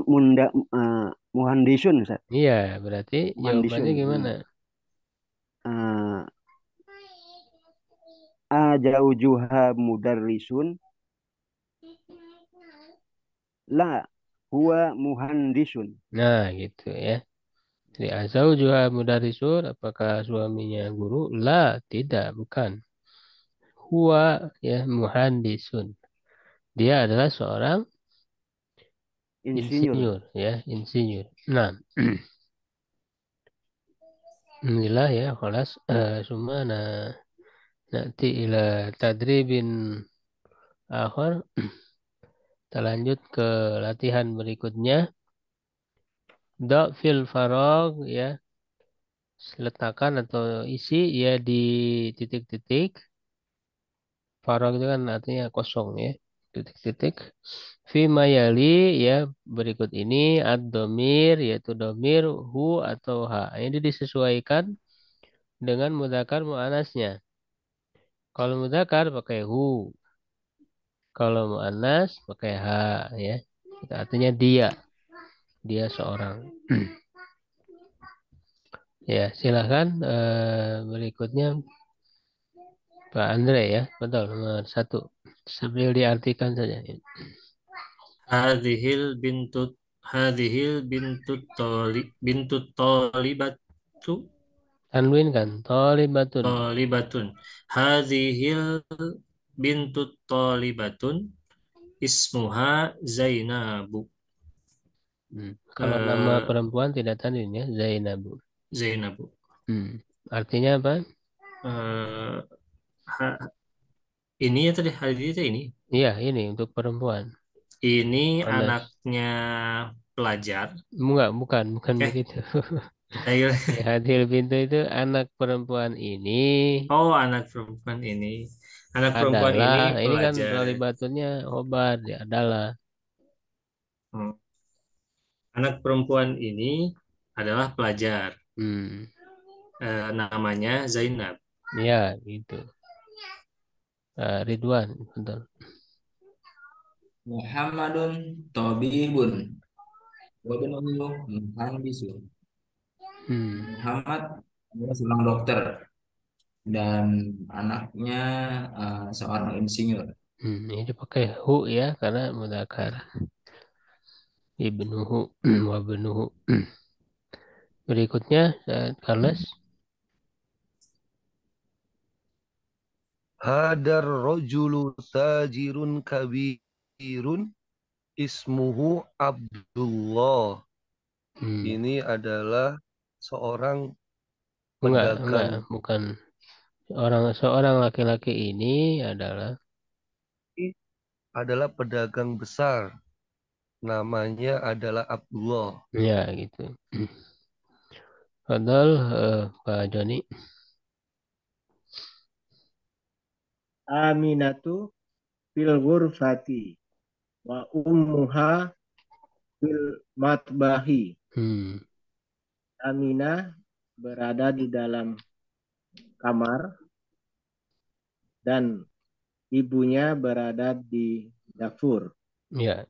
Munda, muhandisun, Ustaz. Iya, berarti jawabannya Muhandisun. gimana? Uh, ajaujuha mudarrisun. La, huwa muhandisun. Nah, gitu ya. Jadi azaujuha mudarisun, apakah suaminya guru? La, tidak, bukan. Huwa ya muhandisun. Dia adalah seorang Insinyur. insinyur ya, insinyur. Nah, inilah ya kelas sumana nanti ila tadribin akhir. Kita lanjut ke latihan berikutnya. Fil farog ya, letakkan atau isi ya di titik-titik. Farog itu kan artinya kosong ya. Titik-titik. Fi mayali ya berikut ini ad-domir yaitu domir hu atau ha. Ini disesuaikan dengan mudzakkar muannasnya. Kalau mudzakkar pakai hu. Kalau muannas pakai ha ya. Itu artinya dia. Dia seorang. Ya, silahkan berikutnya Pak Andre ya. Betul, nomor 1. Sambil diartikan saja. Hadhil bintut hadhil bintut talibatu Tanwin kan, tolibatun. talibatun. Hadhil bintut talibatun ismuha Zainabu. Kalau nama Eh, perempuan tidak tanwin ya, Zainabu. Zainabu. Artinya apa? Eh, ha- ini ya tadi hari itu ini. Iya, ini untuk perempuan. Ini Anas. anaknya pelajar. Enggak, bukan Eh, begitu. ayo. Ya, Hadil Pintu itu anak perempuan ini Oh, anak perempuan ini. Anak perempuan ini ini kan pelajar. kalimatnya obat ya adalah. Hmm. Anak perempuan ini adalah pelajar. Hmm. Namanya Zainab. Ya, gitu. Ridwan, betul. Muhammadun Tabibun. Wabnuhu Muhandisun. Muhammad adalah seorang dokter dan anaknya seorang insinyur. Ini pakai hu ya karena mudzakkar. Ibnuhu wabnuhu. Berikutnya, Carlos. Hadar rojulu tajirun kabirun ismuhu Abdullah. Ini adalah seorang Enggak, pedagang. bukan. Seorang laki-laki ini adalah pedagang besar. Namanya adalah Abdullah. ya gitu. Padahal Pak Joni. Aminatu fil ghurfati wa ummuha fil matbahi. Aminah berada di dalam kamar dan ibunya berada di dapur. Ya.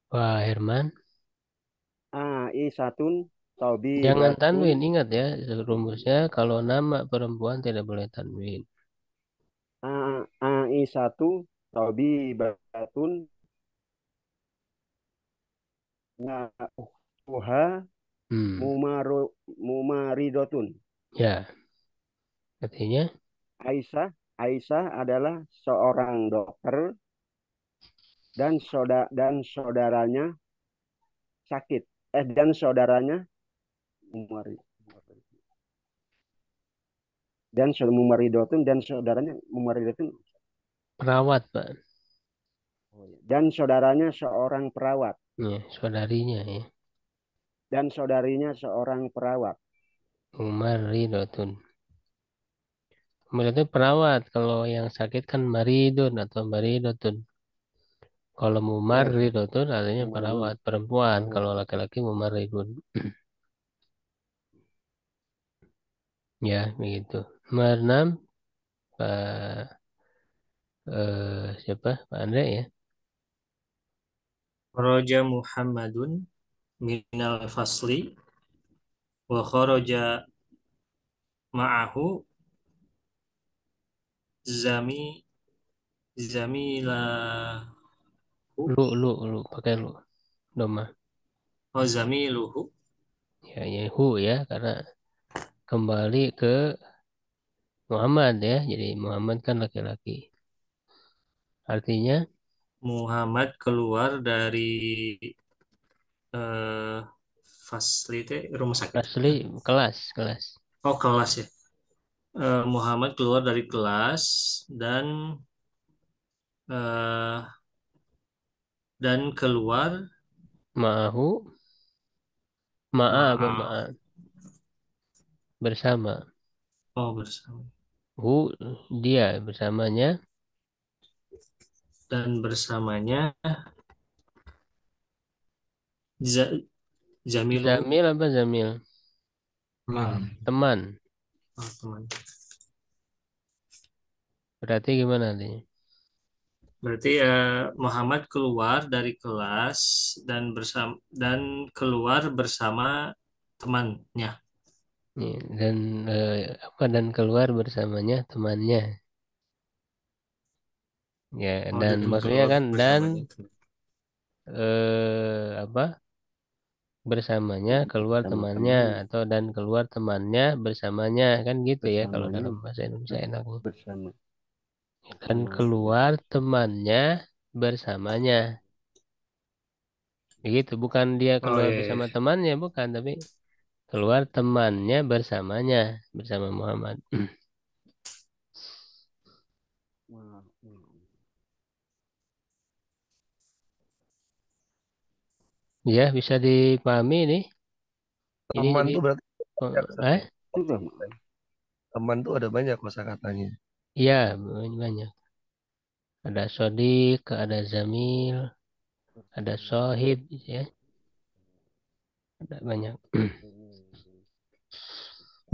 Pak Herman. Aisatun Jangan tabibatun. tanwin, ingat ya rumusnya kalau nama perempuan tidak boleh tanwin. Aisatu tabibatun wa ukhtuha mumaridotun. Ya. Artinya Aisyah adalah seorang dokter dan saudaranya sakit. Dan saudaranya mumari. Dan mumaridotun dan saudaranya mumaridotun. perawat, Pak. Dan saudaranya seorang perawat. Ya, saudarinya ya. Dan saudarinya seorang perawat. Mumaridotun. Mumaridotun perawat. Kalau yang sakit kan maridun atau maridotun. Kalau mumaridotun artinya perawat. Perempuan. Kalau laki-laki mumaridun. Ya, begitu. Nomor 6. Pak siapa? Pak Andre ya. Kharaja Muhammadun minal fasli wa kharaja ma'ahu zami zamilahu Lu pakai lu. Doma. zamiluhu. Ya, hu ya karena kembali ke Muhammad ya. Jadi Muhammad kan laki-laki. Artinya Muhammad keluar dari eh fasli itu rumah sakit. asli kelas. Oh, kelas ya. Muhammad keluar dari kelas dan eh, keluar Ma'ahu ma'a apa maaf. ma'a bersama. Oh, bersama. Hu dia bersamanya. Dan bersamanya za- Jamiluhu. Zamil apa Zamil? Teman. Teman. Oh, teman. Berarti gimana artinya? Berarti Muhammad keluar dari kelas dan keluar bersama temannya. Nih, dan apa dan keluar bersamanya temannya. Ya, Oh, dan dan maksudnya keluar kan dan bersamanya. apa bersamanya keluar Sama temannya temannya. atau dan keluar temannya bersamanya kan gitu ya kalau Bersamanya dalam bahasa Indonesia enaknya. bersama. Dan keluar temannya bersamanya. Begitu, bukan dia Oh keluar iya, bersama iya. temannya, bukan, tapi keluar temannya bersamanya, bersama Muhammad. Ya, bisa dipahami nih. Ini Teman tuh berarti banyak, Ustaz, eh? ya. Teman tuh ada banyak kosakatanya. Iya, banyak. Ada sodik, ada zamil, ada sohib, ya, ada banyak.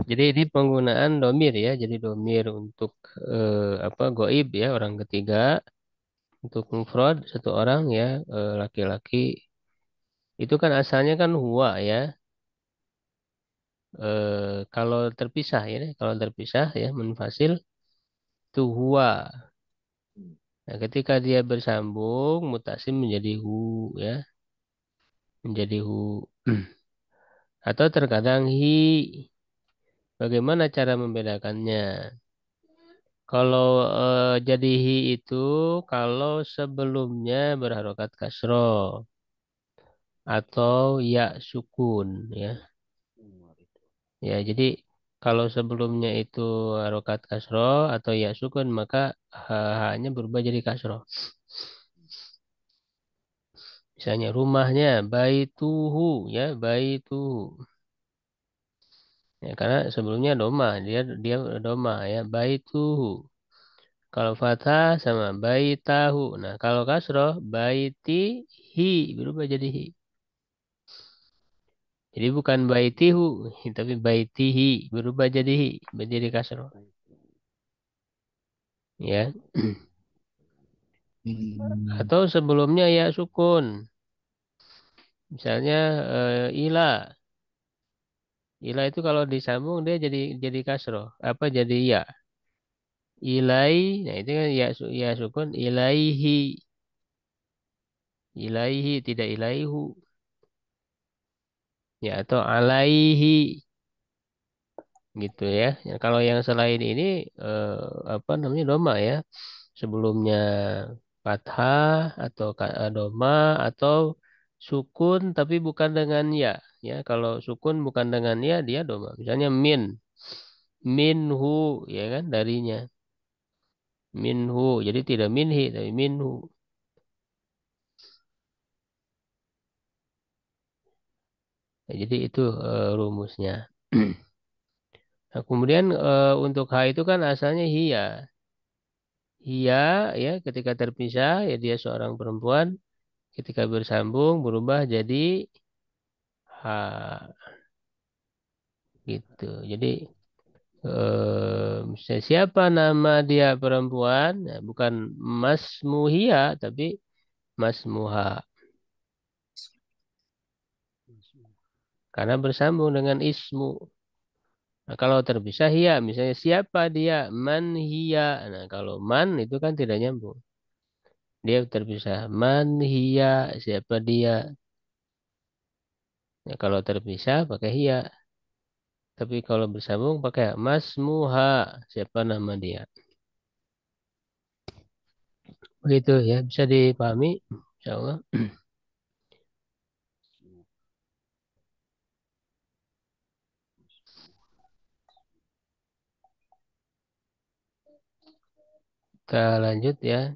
Jadi ini penggunaan domir ya, jadi domir untuk apa goib ya, orang ketiga, untuk mufrad satu orang ya, laki-laki. Itu kan asalnya kan huwa ya. Kalau terpisah ya, kalau terpisah ya munfasil itu huwa. Nah, ketika dia bersambung mutasim menjadi hu ya, menjadi hu. Atau terkadang hi. Bagaimana cara membedakannya? Kalau jadi hi itu kalau sebelumnya berharokat kasro atau ya sukun ya. Ya, jadi kalau sebelumnya itu harokat kasro atau ya sukun maka ha-nya berubah jadi kasro. Misalnya rumahnya baituhu ya, baituhu. Ya, karena sebelumnya doma, dia dia doma ya, baituhu. Kalau fathah sama baitahu. Nah, kalau kasroh baitihi berubah jadi hi. Jadi bukan baitihu, tapi baitihi berubah jadi hi, menjadi kasroh. Ya. Hmm. Atau sebelumnya ya sukun. Misalnya ila. Ila itu kalau disambung dia jadi kasroh. Apa jadi ya? Ilai. Nah, itu kan ya, ya sukun ilaihi. Ilaihi tidak ilaihu. Ya atau alaihi. Gitu ya. Ya, kalau yang selain ini eh, apa namanya doma ya. Sebelumnya fathah atau doma atau sukun tapi bukan dengan ya. Ya, kalau sukun bukan dengan ya dia doma. Misalnya minhu ya kan darinya. Minhu. Jadi tidak minhi tapi minhu. Ya, jadi itu rumusnya. Nah, kemudian untuk ha itu kan asalnya hiya. Hiya ya ketika terpisah ya dia seorang perempuan. Ketika bersambung berubah jadi ha gitu. Jadi siapa nama dia perempuan? Nah, bukan Mas Muhia tapi Mas Muha karena bersambung dengan ismu. Nah, kalau terpisah ya misalnya siapa dia? Man hiya. Nah, kalau man itu kan tidak nyambung. Dia terpisah. Man hiya siapa dia? Nah, kalau terpisah pakai hiya. Tapi kalau bersambung pakai Mas Muha. Siapa nama dia? Begitu ya, bisa dipahami, insya Allah. Kita lanjut ya.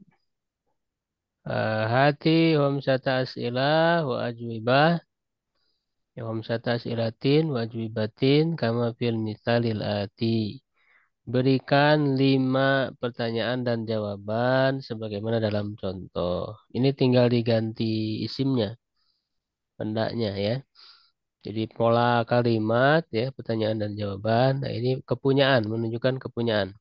Hati homsata as'ilah wa ajwibah. Ya homsata as'ilatin wa ajwibatin kama fil misalil ati. Berikan 5 pertanyaan dan jawaban sebagaimana dalam contoh. Ini tinggal diganti isimnya, hendaknya ya. Jadi pola kalimat ya, pertanyaan dan jawaban. Nah, ini kepunyaan, menunjukkan kepunyaan.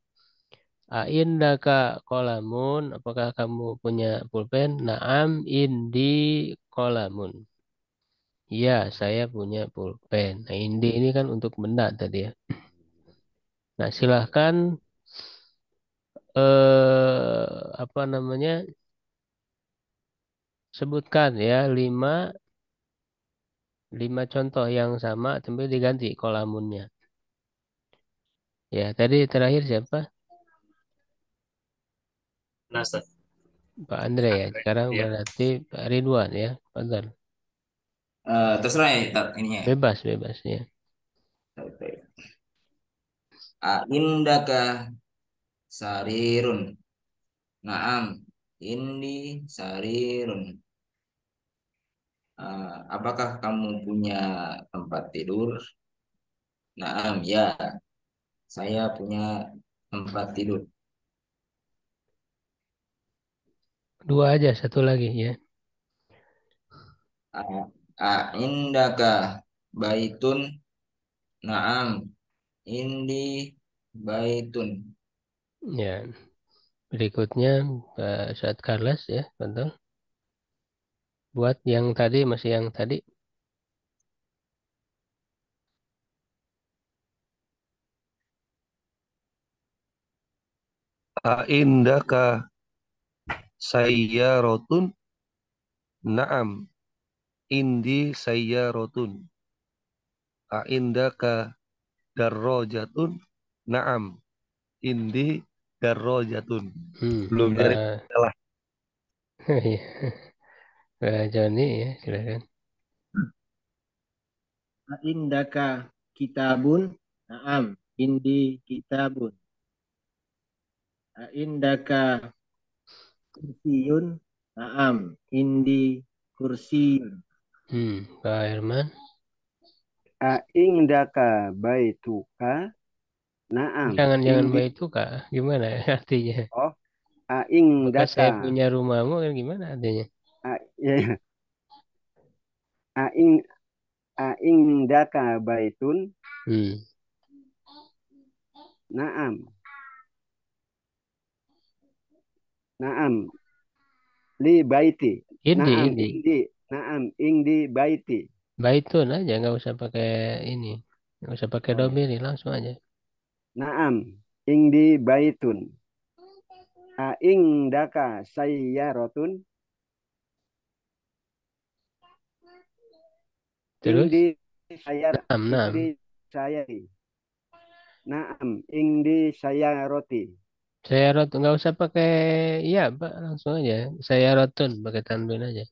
Indaka kolamun, apakah kamu punya pulpen? Naam indi kolamun. Iya, saya punya pulpen. Nah, indi ini kan untuk benda tadi ya. Nah, silahkan apa namanya? Sebutkan ya 5 contoh yang sama tapi diganti kolamunnya. Ya, tadi terakhir siapa? Nah, Ustaz. Pak Andre ya. Sekarang Ya. berarti Pak Ridwan ya. Fadhal. Terserah ya ininya ya. Bebas, bebas ya. Indaka sarirun. Naam. Indi sarirun. Apakah kamu punya tempat tidur? Naam, ya. Saya punya tempat tidur. Dua aja, satu lagi ya. Indaka baitun. Naam. Indi baitun. Ya. Berikutnya Pak Saad Carlos ya. Betul. Buat yang tadi, masih yang tadi. Aindaka sayyarotun. Naam. Indi sayyarotun. Aindaka darrojatun. Naam. Indi darrojatun. Belum nyari Mbak salah. Mbak Joni ya, silakan. Indaka kitabun. Naam. Indi kitabun. Indaka kursiyun. Naam. Indi kursiyun. Pak Herman. Aindaka baituka. Naam. Jangan Indi. Mbak itu Kak. Gimana artinya? Oh, Apakah aindaka. saya punya rumahmu kan gimana artinya? Ya, ya. Aing, aindaka baitun. Hmm. Naam. Naam. Li baiti. Naam. Ini. Indi. Naam. Indi baiti. Baitun aja, nggak usah pakai ini. Nggak usah pakai Oh, domiri, langsung aja. naam. Indi baitun. Aindaka sayyarotun. Terus, Indi sayar. enam, enam. Indi sayari. Naam. Indi sayaroti. Saya rot, nggak usah pakai, iya Pak, langsung aja. Saya rotun, pakai tanwin aja.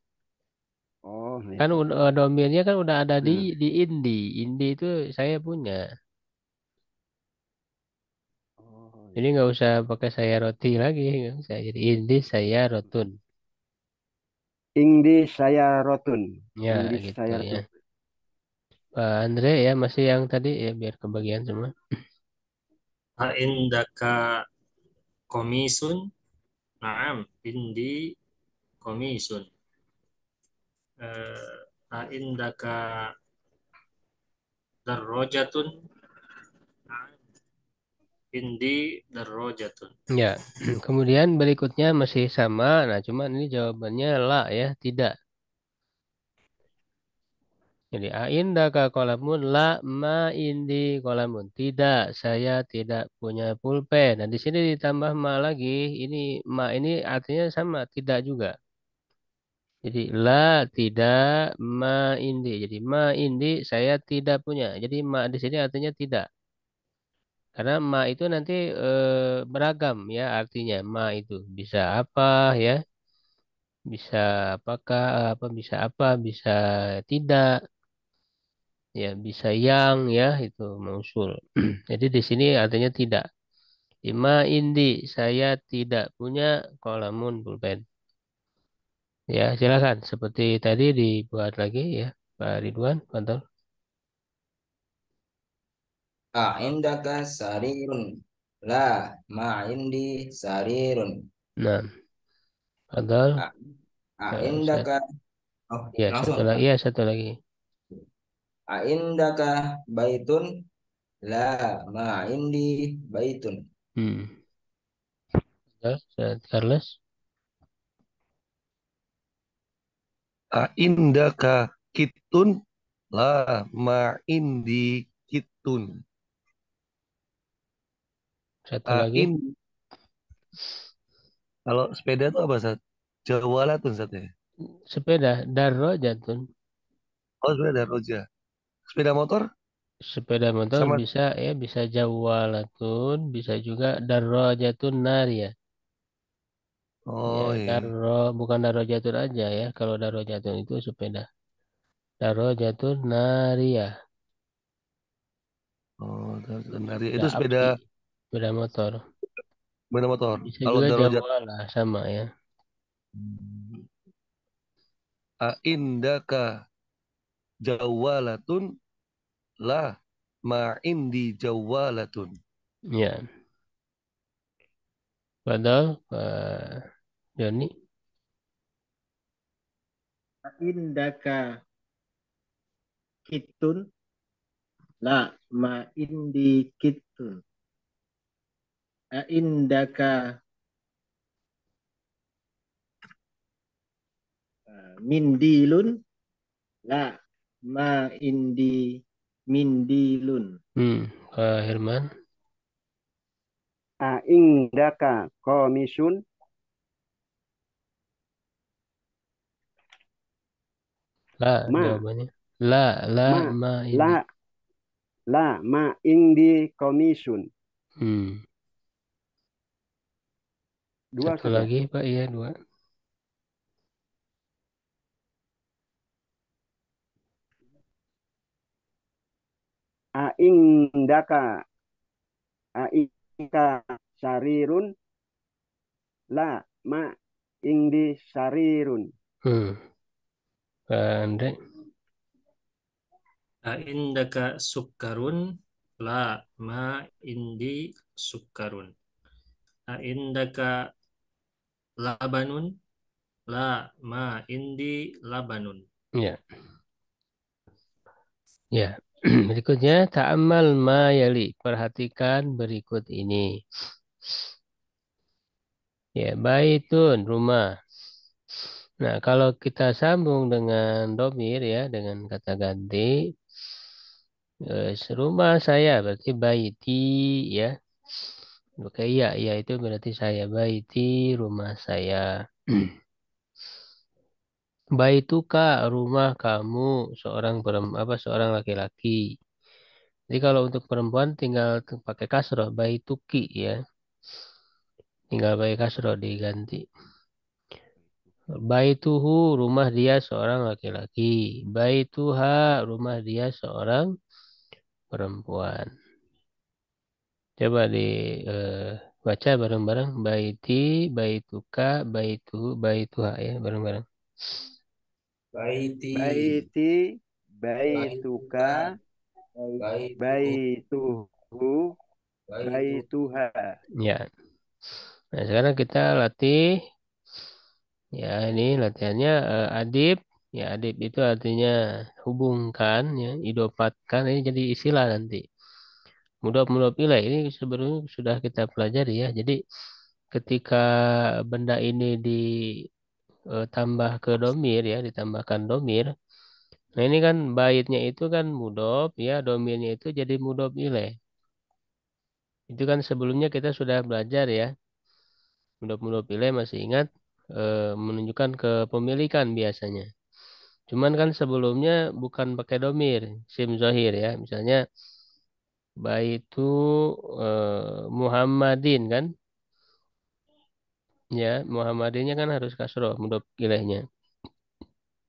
Oh, ya. Kan udah domirnya kan udah ada di Nah. Indi. Indi itu saya punya. Oh, Jadi ya. nggak usah pakai saya roti lagi, nggak usah. Jadi Indi saya rotun. Indi sayarotun. Ya, Indi gitu ya. sayarotun. Pak Andre ya masih yang tadi ya biar kebagian semua. Indaka komisun. Naam. Indi komisun. Indaka darrojatun. Naam. Indi darrojatun. Ya, kemudian berikutnya masih sama. Nah, cuman ini jawabannya la ya, tidak. Jadi aindaka kolamun la ma indi kolamun. Tidak, saya tidak punya pulpen. Nah, di sini ditambah ma lagi. Ini ma ini artinya sama, tidak juga. Jadi la tidak ma indi. Jadi ma indi saya tidak punya. Jadi ma di sini artinya tidak. Karena ma itu nanti beragam ya artinya. Ma itu bisa apa ya? Bisa apakah bisa apa, bisa tidak. Ya bisa yang ya itu mausul. Jadi di sini artinya tidak. Lima indi saya tidak punya kolamun pulpen. Ya silakan seperti tadi dibuat lagi ya Pak Ridwan mantap. Indaka sarirun. La, ma indi sarirun. Nah mantap. A- Ustaz. Indaka, oh Ya langsung. satu lagi ya satu lagi. Indaka baitun. La, ma indi baitun. Hmm. Ustaz Carlos. Aindaka kitun. La ma indi kitun. Satu lagi. Ain Kalau sepeda itu apa, Sat? Jawalatun, Sat ya? Sepeda darro jatun. Oh, sepeda roja. Sepeda motor Sepeda motor sama bisa ya bisa jawalatun, bisa juga darro jatun nar ya. Oh Ya, iya. bukan darajatun aja ya. Kalau darajatun itu sepeda. Darajatun nariyah. Oh, Naria Sepeda itu sepeda api, sepeda motor. sepeda motor. Bisa Kalau juga darajat jawalah sama ya. indaka jawalatun la ma indi jawalatun. Ya, padahal Pak Joni. Indaka kitun. La ma indi kitun. Indaka mindilun. La ma indi mindilun. Pak Herman. A indaka komisun. La Ma, jawabannya. La ma, ma la, ini. la, ma indi komisun. Hmm. Dua Satu saja. lagi Pak, iya dua. A indaka, a indaka sarirun. La, ma indi sarirun. Hmm. Pak Andre. Indaka sukarun la ma indi sukarun. Indaka labanun la ma indi labanun. Ya. Ya. Berikutnya ta'ammal ma yali. Perhatikan berikut ini. Ya, baitun rumah. Nah, kalau kita sambung dengan domir ya, dengan kata ganti, rumah saya berarti baiti ya. Oke, iya, iya itu berarti saya baiti rumah saya. Baituka rumah kamu seorang laki-laki. Jadi kalau untuk perempuan tinggal pakai kasroh baituki ya. Tinggal pakai kasroh diganti. Baituhu rumah dia seorang laki-laki. Baituha rumah dia seorang perempuan. Coba baca bareng-bareng. Baiti, baituka, baituhu, baituha ya bareng-bareng. Baiti, Baiti, baituka, baituka, baitu, baituhu, baitu, baituha. Ya. Nah sekarang kita latih. Ya ini latihannya adib. Ya adib itu artinya hubungkan, ya idopatkan. Ini jadi istilah nanti. Mudhaf ilaih ini sebenarnya sudah kita pelajari ya. Jadi ketika benda ini ditambah ke domir ya, ditambahkan domir. Nah ini kan baitnya itu kan mudhaf ya, domirnya itu jadi mudhaf ilaih. Itu kan sebelumnya kita sudah belajar ya. Mudhaf ilaih masih ingat menunjukkan kepemilikan biasanya. Cuman kan sebelumnya bukan pakai domir, sim zohir ya. Misalnya baitu Muhammadin kan. Ya, Muhammadinnya kan harus kasroh, mudhof ilaihnya.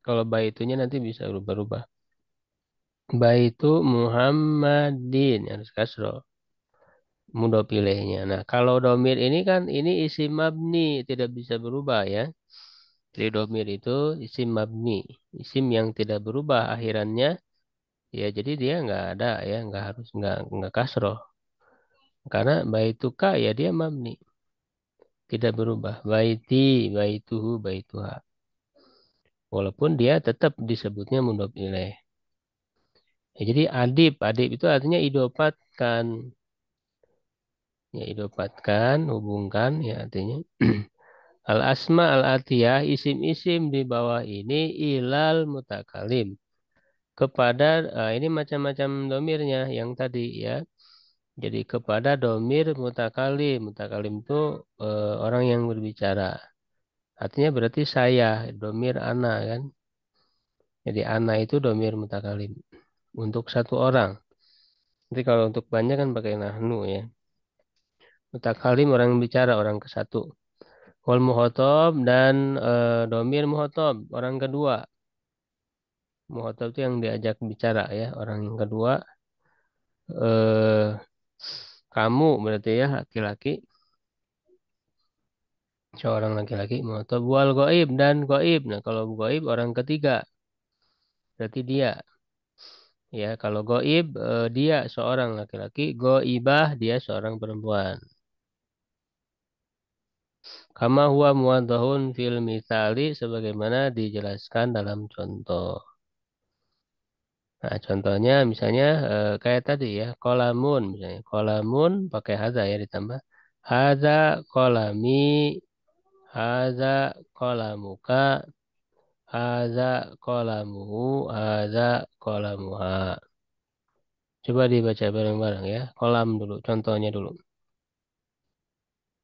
Kalau baitunya nanti bisa berubah-ubah. Baitu Muhammadin harus kasroh, mudhof ilaihnya. Nah, kalau domir ini kan ini isim mabni, tidak bisa berubah ya. Jadi domir itu isim mabni, isim yang tidak berubah akhirannya. Ya, jadi dia nggak ada ya, nggak kasroh. Karena baituka ya dia mabni, tidak berubah. Baiti, baituhu, baituha. Walaupun dia tetap disebutnya mudhof ilaih. Ya, jadi adib itu artinya idopatkan. Ya, idopatkan, hubungkan, ya artinya. Al-asma al-atiyah, isim-isim di bawah ini ilal mutakalim. Kepada, ini macam-macam domirnya yang tadi ya. Jadi kepada domir mutakalim. Mutakalim itu orang yang berbicara. Artinya berarti saya, domir ana kan. Jadi ana itu domir mutakalim. Untuk satu orang. Nanti kalau untuk banyak kan pakai nahnu ya. Mutakalim orang bicara, orang ke satu. Wal muhotob dan domir muhotob orang kedua. Muhotob itu yang diajak bicara ya, orang yang kedua. eh Kamu berarti ya laki-laki, seorang laki-laki. Muhotob wal goib dan goib. Nah kalau goib orang ketiga berarti dia. Ya kalau goib dia seorang laki-laki, goibah dia seorang perempuan. Kama huwa muwadhahun fil mithali sebagaimana dijelaskan dalam contoh. Nah, contohnya misalnya kayak tadi ya, kolamun misalnya. Kolamun pakai hadza ya ditambah. Hadza kolami, hadza kolamuka, hadza kolamuhu, hadza kolamuha. Coba dibaca bareng-bareng ya. Kolam dulu, contohnya dulu.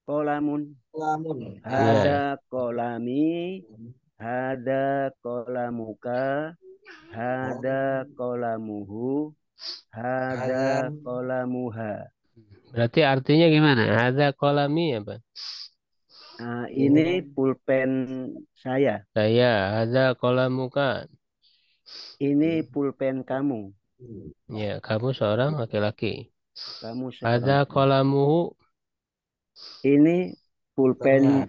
Kolamun. Lamun. Hada Ya, kolami. Hada kolamuka. Hada kolamuhu. Hada kolamuha. berarti artinya gimana? Hadza kolami apa? Nah, ini pulpen saya. Saya, hadza kolamuka. Ini pulpen kamu. Ya, kamu seorang laki-laki. Kamu Hadza seorang perempuan. kolamuhu. Ini pulpennya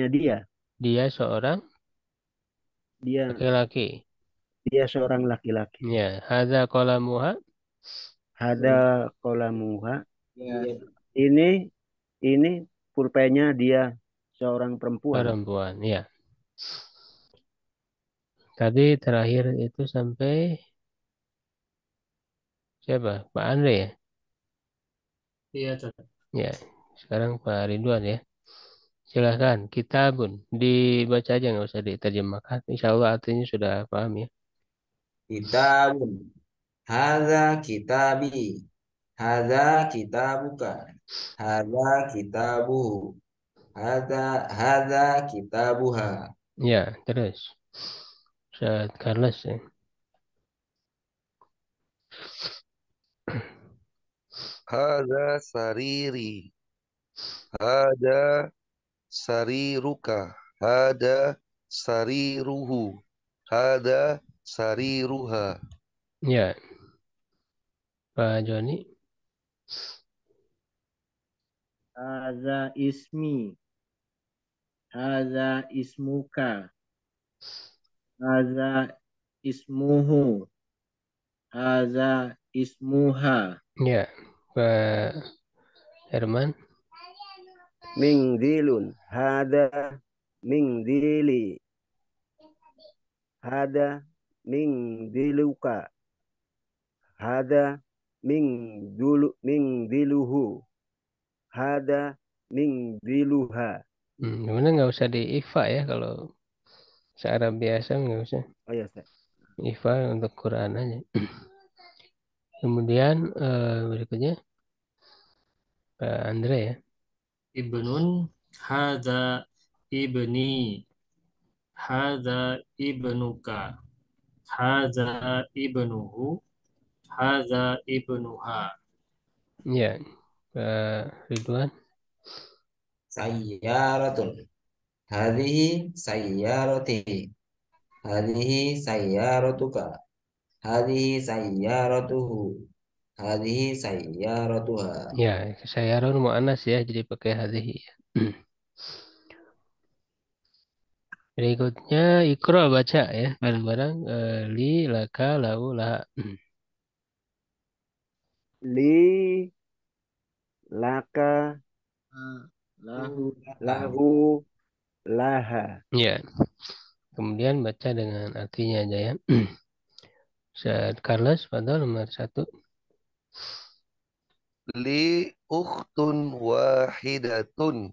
dia. Dia seorang Dia laki-laki. dia seorang laki-laki. Ya, hadza qalamuha Hada kolamuha. Ya, Ini ini pulpennya dia seorang perempuan. perempuan. Ya. Tadi terakhir itu sampai siapa? Pak Andre ya? Iya, Ustaz. Ya. Sekarang Pak Ridwan ya. Silahkan. Kitabun. Dibaca aja nggak usah diterjemahkan. Insya Allah artinya sudah paham ya. Kitabun. Hadza kitabi. Hadza kitabuka. Hadza kitabuhu. Hadza kitabuha. Ya, terus. Ustaz Carlos ya. Hada sariri. Hada sariruka. Hada sariruhu. Hada sariruha. Ya, Pak Joni. haza ismi, haza ismuka, haza ismuhu, haza ismuha. Ya, Pak Herman. Mingdilun. Hada mingdili. Hada mingdiluka. Hada mingdiluhu. Hada mingdiluha. Gimana nggak usah di IFA ya kalau secara biasa nggak usah. Oh ya, Ustaz. IFA untuk Quran aja. Kemudian berikutnya Pak Andre ya. Ibnun. Hadza ibni. Hadza ibnuka. Hadza ibnuhu. Hadza ibnuha. Ya, Pak Ridwan. Sayyaratun. Hadhihi sayyarati. Hadhihi sayyaratuka. Hadhihi sayyaratuhu. Hadhihi sayyaratuha. Ya, saya Ron Mu'anas ya, jadi pakai hadhihi. Ya. Berikutnya Iqra baca ya, bareng-bareng li, laka, lau, laha. Li laka Lahu, lahu laha. Ya, kemudian baca dengan artinya aja ya. Ustaz Carlos, pada nomor 1. Li ukhtun wahidatun.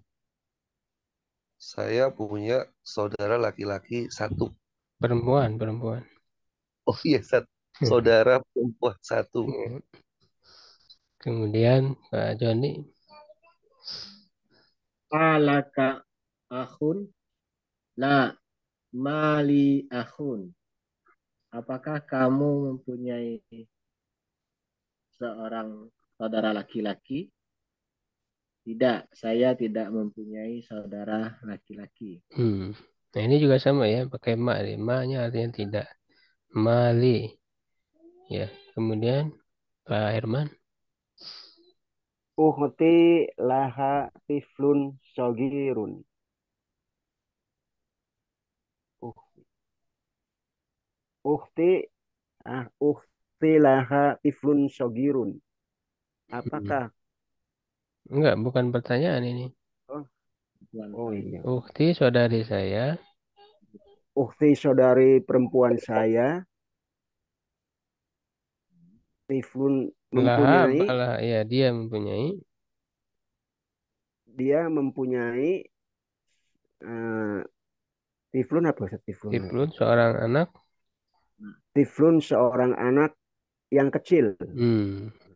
Saya punya saudara laki-laki satu. Perempuan, perempuan. Oh iya, saudara perempuan satu. Ya. Kemudian Pak Joni. alaka akhun, la mali akhun. Apakah kamu mempunyai seorang saudara laki-laki? Tidak, saya tidak mempunyai saudara laki-laki. Nah ini juga sama ya, pakai ma. Ma-nya artinya tidak. Mali. Ya, kemudian Pak Herman. Ukhti laha tiflun sogirun. Uh, Ukhti ukhti laha tiflun sogirun. Apakah Enggak, bukan pertanyaan ini. oh, Tuan oh saya. iya. Ukti saudari saya. Ukhti saudari perempuan saya tiflun Laha, mempunyai apalah, ya dia mempunyai eh, tiflun apa Ustaz? Tiflun apa? Tiflun, seorang anak. Tiflun seorang anak yang kecil.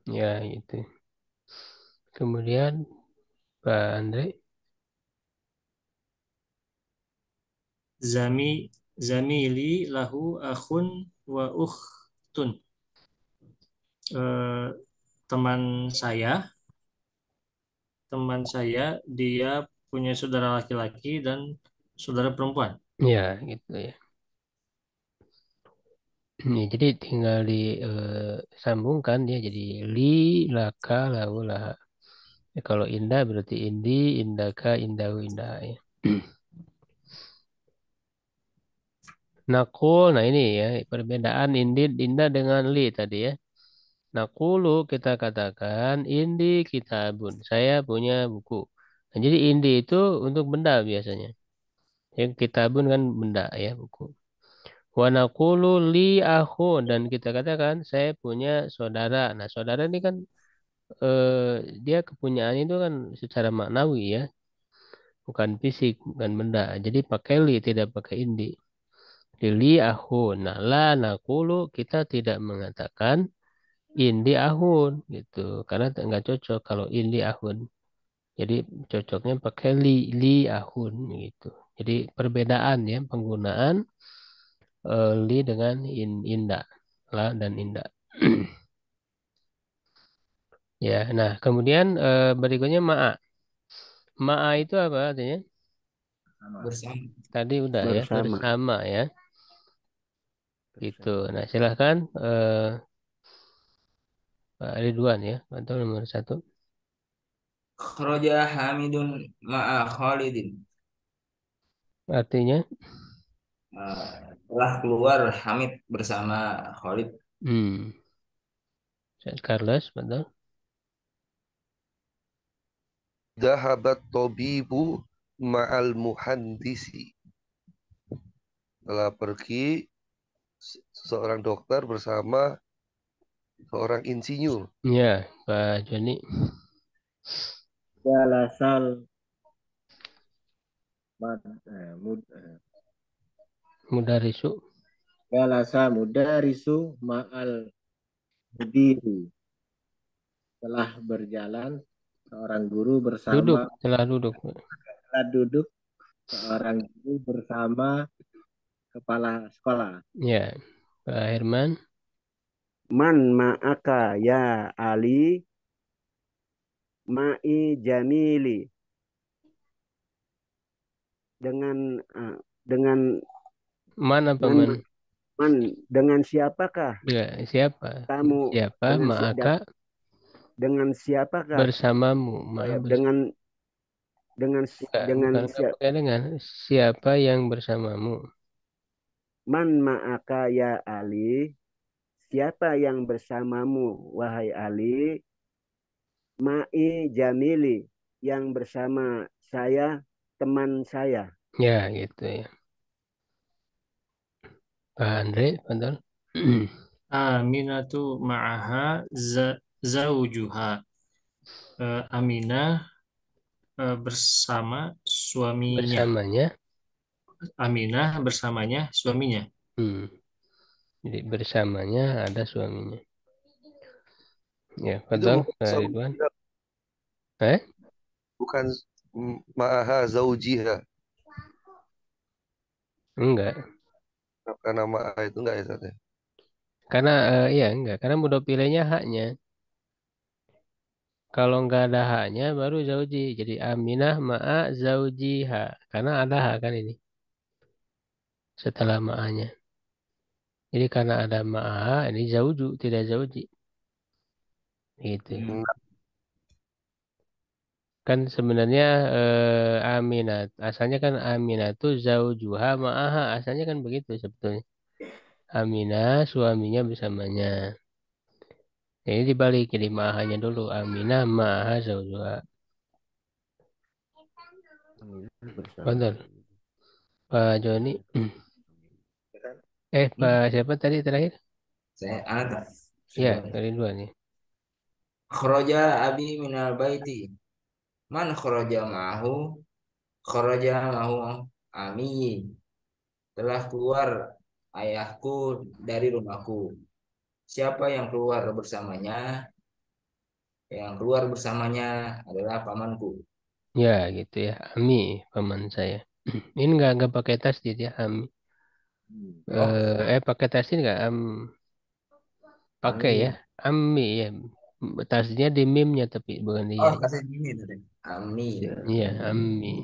Ya itu. Kemudian Pak Andre. Zami zamili lahu akhun wa ukhtun. Eh, teman saya, dia punya saudara laki-laki dan saudara perempuan. Ya gitu ya. Nih, jadi tinggal disambungkan ya jadi li laka lahu laha. Ya, kalau indah berarti indi, indaka, indahu, indah ya. Nakul, nah ini ya perbedaan indi, indah dengan li tadi ya. Nakulu kita katakan indi kitabun. Saya punya buku. Nah, jadi indi itu untuk benda biasanya. Yang kitabun kan benda ya buku. Wa naqulu li akhun dan kita katakan saya punya saudara. Nah, saudara ini kan dia kepunyaan itu kan secara maknawi ya, bukan fisik, bukan benda. Jadi pakai li tidak pakai indi. Li akhun. Nah, la naqulu kita tidak mengatakan indi ahun gitu karena nggak cocok kalau indi ahun. Jadi cocoknya pakai li ahun gitu. Jadi perbedaan ya penggunaan li dengan inda, la dan inda. Ya, nah kemudian berikutnya ma'a. Ma'a itu apa artinya? Sama. Bersama. Tadi udah ya, Bersama. bersama ya. Gitu. Bersama. Nah silahkan Pak Ridwan ya, atau nomor satu. Kharaja Hamidun ma'a Khalidin. Artinya, Telah keluar Hamid bersama Khalid. hmm, Carlos, betul. Zahabat tobibu ma'al muhandisi. Telah pergi seorang dokter bersama seorang insinyur. Ya, Pak Joni. Jalasal mad, mud, Mudarisu. jalasa mudarisu ma'al mudiri. Telah berjalan seorang guru Duduk, bersama telah duduk. telah duduk seorang guru bersama kepala sekolah. Ya, Pak Herman. Man ma'aka ya Ali ma'i jamili dengan dengan Man apa man, man? man dengan siapakah Ya, siapa? kamu Siapa? dengan Ma'aka dengan siapakah bersamamu. oh ya, Maaf, dengan bukan enggak pakai dengan siapa yang bersamamu. man ma'aka ya Ali siapa yang bersamamu wahai Ali ma'i jamili yang bersama saya teman saya. Ya, gitu ya. Pak Andre, betul. Aminatu ma'aha zaujuha. Aminah bersama suaminya. Bersamanya. Aminah bersamanya suaminya. Hmm. Jadi bersamanya ada suaminya. Ya, Itu betul, bukan Pak Ridwan. zaujiha, Eh? bukan ma'aha zaujiha. Enggak. Karena ma'a itu enggak ya, Ustaz, ya? Karena iya enggak, karena mudhaf ilaihnya haknya. Kalau nggak ada haknya baru zauji. Jadi Aminah ma'a zaujiha. Karena ada hak kan ini. Setelah ma'anya. Jadi karena ada ma'a ini zauju tidak zauji. Gitu. Hmm. Kan sebenarnya Aminat. Asalnya kan Aminatu zaujuha ma'aha. Asalnya kan begitu sebetulnya. Aminah suaminya bersamanya. Ini dibalik jadi ma'ahanya dulu. Aminah ma'aha zaujuha. Aminah bersama. Betul. Pak Joni. Pak siapa tadi terakhir? Saya anak Ya, sudah. dari dua nih. Kharaja abi minal baiti. Man kharaja ma'ahu? Kharaja ma'ahu ami. Telah keluar ayahku dari rumahku. Siapa yang keluar bersamanya? Yang keluar bersamanya adalah pamanku. Ya, gitu ya. Ami, paman saya. Ini nggak pakai tasdid ya, Ami. Oh, Pakai tasdid nggak? Pakai ya. Amin. Ami ya. Tasdidnya di mimnya tapi bukan di oh ya. kasih gini tadi. Ami. Ya. Iya, Ami.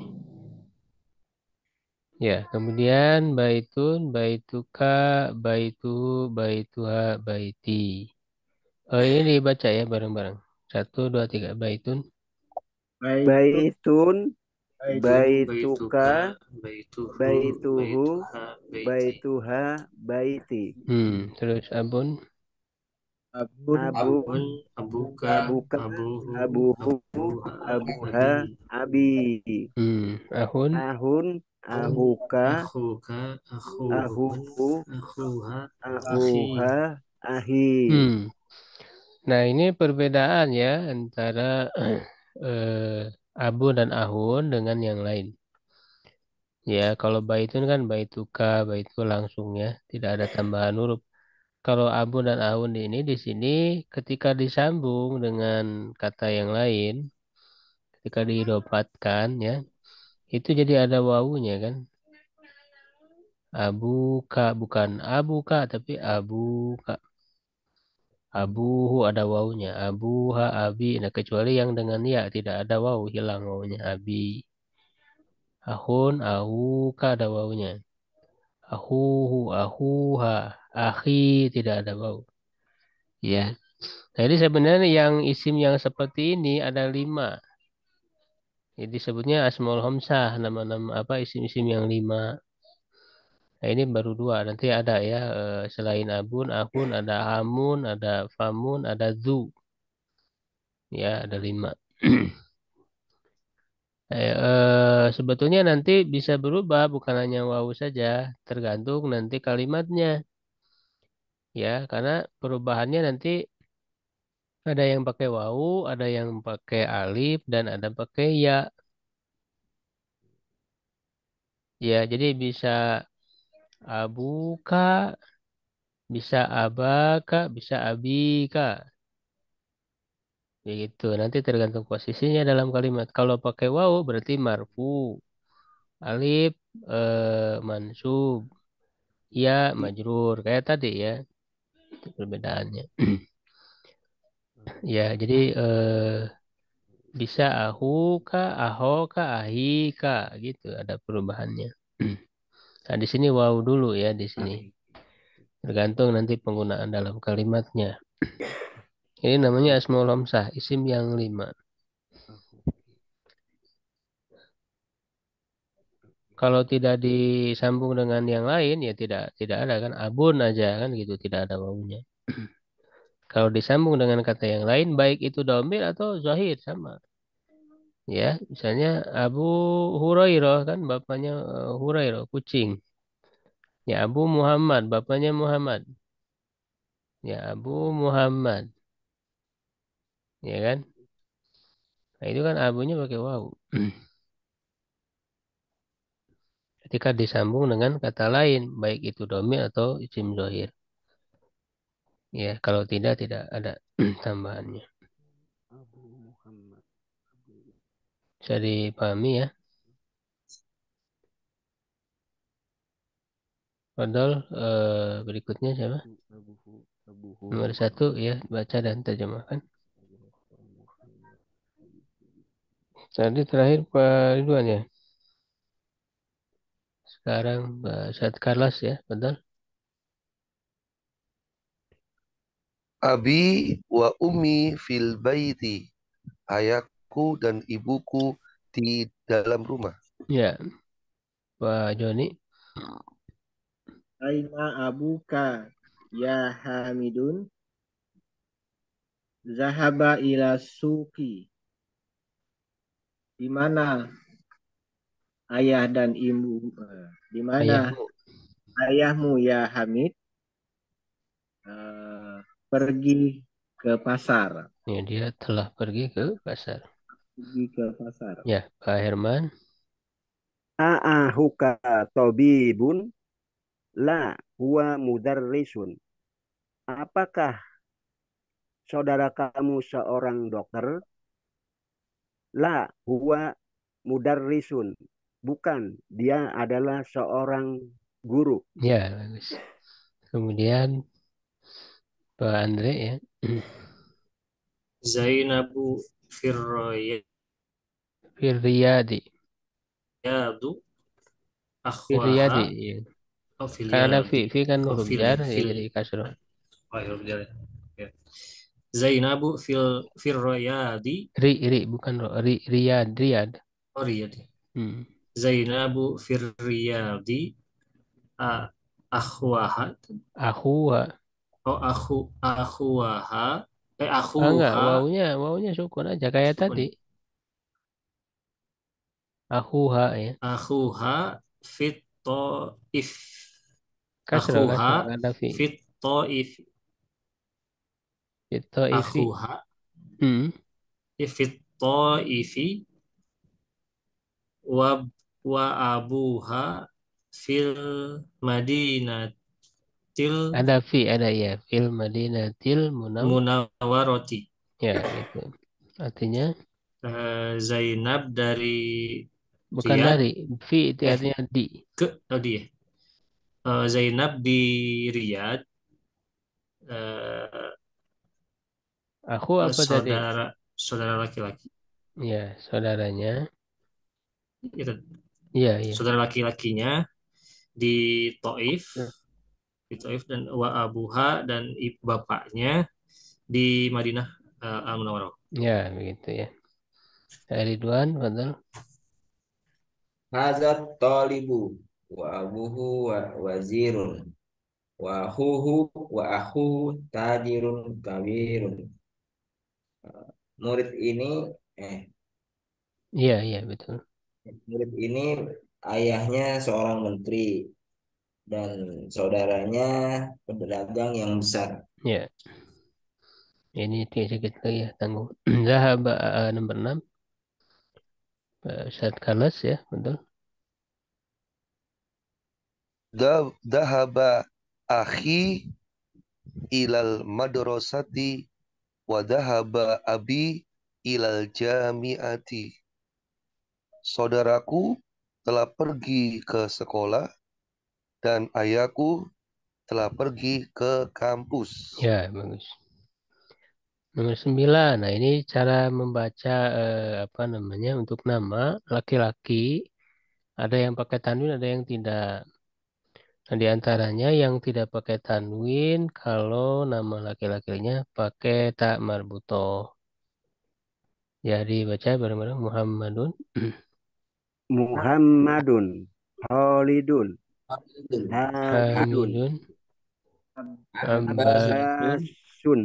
Ya, kemudian baitun, baituka, baituhu, baituha, baiti. Ini dibaca ya bareng-bareng. Satu, dua, tiga. Baitun. Baitun, Baitun, baitun, baituka, baituhu, baituhu, baituha, baiti. baituha, baiti. Terus abun. abun, Abun, Abun, abuka, abuka, abuhu, abuhu, abuha, abuha, abi. abi. Ahun. Ahun, ahuka, Akhuka, akhuhun, ahuhu, akhuha, akhi. ahuha, ahi. Hmm. Nah, ini perbedaan ya antara eh, abu dan ahun dengan yang lain. Ya, kalau baitun kan baituka, baitu langsung ya, tidak ada tambahan huruf. Kalau abu dan ahun ini di sini ketika disambung dengan kata yang lain, ketika diidopatkan ya, itu jadi ada wawunya kan. Abuka bukan abuka tapi abuka. Abuhu ada wawunya. Abuha abi. Nah, kecuali yang dengan ya tidak ada wawu, hilang wawunya. Abi. Ahun, ahuka ada wawunya. Ahuhu, ahuha. Akhi tidak ada wawu. Ya. Jadi sebenarnya yang isim yang seperti ini ada 5. Jadi disebutnya asmaul homsah, nama-nama apa isim-isim yang 5. Nah, ini baru 2. Nanti ada ya selain abun, ahun, ada hamun, ada famun, ada zu. Ya, ada 5. Sebetulnya nanti bisa berubah bukan hanya wawu saja, tergantung nanti kalimatnya. Ya, karena perubahannya nanti ada yang pakai wawu, ada yang pakai alif, dan ada pakai ya. Ya, jadi bisa abuka, bisa abaka, bisa abika. Begitu, nanti tergantung posisinya dalam kalimat. Kalau pakai wawu berarti marfu, alif mansub, ya majrur. Kayak tadi ya, itu perbedaannya. Ya, jadi bisa ahuka, ahoka, ahika, gitu. Ada perubahannya. Nah, di sini wawu dulu ya di sini. Tergantung nanti penggunaan dalam kalimatnya. Ini namanya asmaul hamsah, isim yang 5. Kalau tidak disambung dengan yang lain ya tidak ada kan abun aja kan gitu tidak ada wawunya. Kalau disambung dengan kata yang lain baik itu domir atau zahir sama. Ya, misalnya Abu Hurairah kan bapaknya Hurairah kucing. Ya Abu Muhammad bapaknya Muhammad. Ya Abu Muhammad. Ya kan? Nah, itu kan abunya pakai wawu. Ketika disambung dengan kata lain baik itu domir atau isim zahir. Ya, kalau tidak ada tambahannya. Abu Muhammad. Bisa dipahami ya. Padahal berikutnya siapa? Abuhu, Abuhu, Nomor 1 ya, baca dan terjemahkan. Tadi terakhir Pak Ridwan ya. Sekarang Pak Ustadz Carlos ya, betul? Abi wa ummi fil baiti. Ayahku dan ibuku di dalam rumah. Ya, Pak Joni. Aina abuka ya Hamidun. Zahaba ila suki. Di mana ayah dan ibu? Di mana Ayahmu. ayahmu ya Hamid pergi ke pasar? Ya, dia telah pergi ke pasar. Pergi ke pasar. Ya, Pak Herman. A'ahuka tobibun la huwa mudarrisun. Apakah saudara kamu seorang dokter? La huwa mudarrisun. Bukan, dia adalah seorang guru. Ya, bagus. Kemudian Pak Andre ya. Zainabu firroyadu Firyadi. Firyadi. akhwaha Ya. Kan ada Filiadi. fi kan Oh, huruf fil jar ya, ya fil. jadi kasroh. Oh, huruf jar. Ya. Zainabu firroyadi. Ri bukan Riyad. Oh, riyadi. Hmm. Zainabu firriyadi a akhwaha. Ahuwa. Oh, akhuwaha. Enggak, Akhuha. wawunya sukun aja kayak tadi. Sukun. Ahuha ya. Akhuha fit if. Kasroh Akhuha ada fi. fit if. Itu ifi. Akhuha Hmm. fit ifi wa wa abuha fil madinatil Ada fi, ada ya. Fil Madinatil munawwaroti. Ya, itu. Artinya Zainab dari bukan Riyadh dari. Fi itu eh artinya di. ke tadi ya. Zainab di Riyadh, eh, Aku apa tadi? saudara saudara laki-laki Ya, saudaranya. itu, Iya, iya. saudara laki-lakinya di Taif, dan wa abuha dan bapaknya di Madinah Al-Munawwarah. Ya, begitu ya. Ridwan, betul. Hazat talibu wa abuhu wazirun wa akhuhu wa akhu tajirun kabirun. Murid ini eh Iya, iya, betul. murid ini ayahnya seorang menteri dan saudaranya pedagang yang besar. Ya, ini sedikit lagi ya, tanggung. Zahab nomor 6. Ustaz Kalas ya, betul. Dahaba akhi ilal madrasati wa dahaba abi ilal jamiati. Saudaraku telah pergi ke sekolah dan ayahku telah pergi ke kampus. Ya, bagus. Nomor 9. Nah, ini cara membaca apa namanya untuk nama laki-laki. Ada yang pakai tanwin, ada yang tidak. Nah, di antaranya yang tidak pakai tanwin kalau nama laki-lakinya pakai tak marbutoh. Jadi baca bareng-bareng Muhammadun, Muhammadun, Khalidun, Hamidun, Hamidun, Abbasun Abbadun, Abbasun,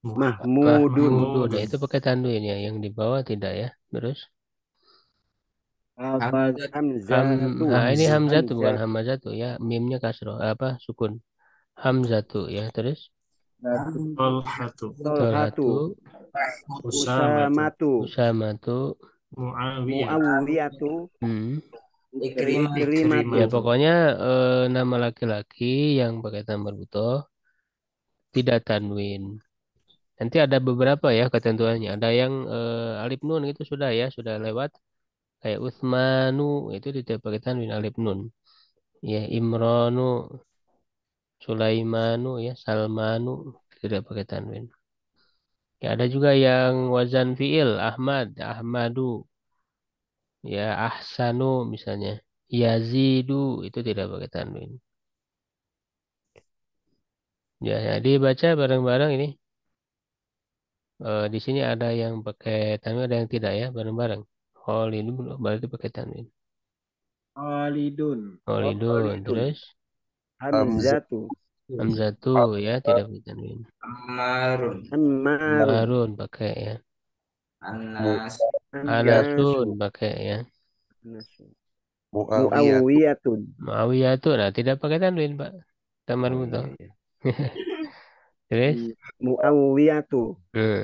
Mahmudun, Mahmudun. Nah, Mahmudun. itu pakai tanwin ya. Yang di bawah tidak ya. Terus Abad Hamzah Hamzatu, Nah, ini Hamzah. Hamzatu bukan Hamzat, Hamzatu ya. Mimnya kasroh apa sukun. Hamzatu ya. Terus satu Tolhatu. Tolhatu, Tolhatu, Usamatu. Usamatu, Usamatu, Muawiyatu. Muawiyatu, hmm. Ikrimah Ikrimatu. Ya Ikrimatu. pokoknya nama laki-laki yang pakai tambah butoh tidak tanwin. Nanti ada beberapa ya ketentuannya. Ada yang alif nun itu sudah ya, sudah lewat. Kayak Utsmanu itu tidak pakai tanwin alif nun. Ya Imranu, Sulaimanu ya, Salmanu tidak pakai tanwin. Ya, ada juga yang wazan fiil, Ahmad, Ahmadu, ya Ahsanu misalnya. Yazidu itu tidak pakai tanwin. Ya, ya dibaca bareng-bareng ini. Di sini ada yang pakai tanwin, ada yang tidak ya, bareng-bareng. Khalidun berarti pakai tanwin. Khalidun. Khalidun, Khalidun. terus Hamzah. Hamzatu. Hamzatu ya tidak pakai tanwin. Amarun. Ammarun. Harun pakai ya. Anas. Anasun Annasu. pakai ya. Nasu. Muawiyah. Muawiyatun. Muawiyah itu nah tidak pakai tanwin, Pak. Tamar Oh muto. iya, iya. Terus Muawiyatu. hmm.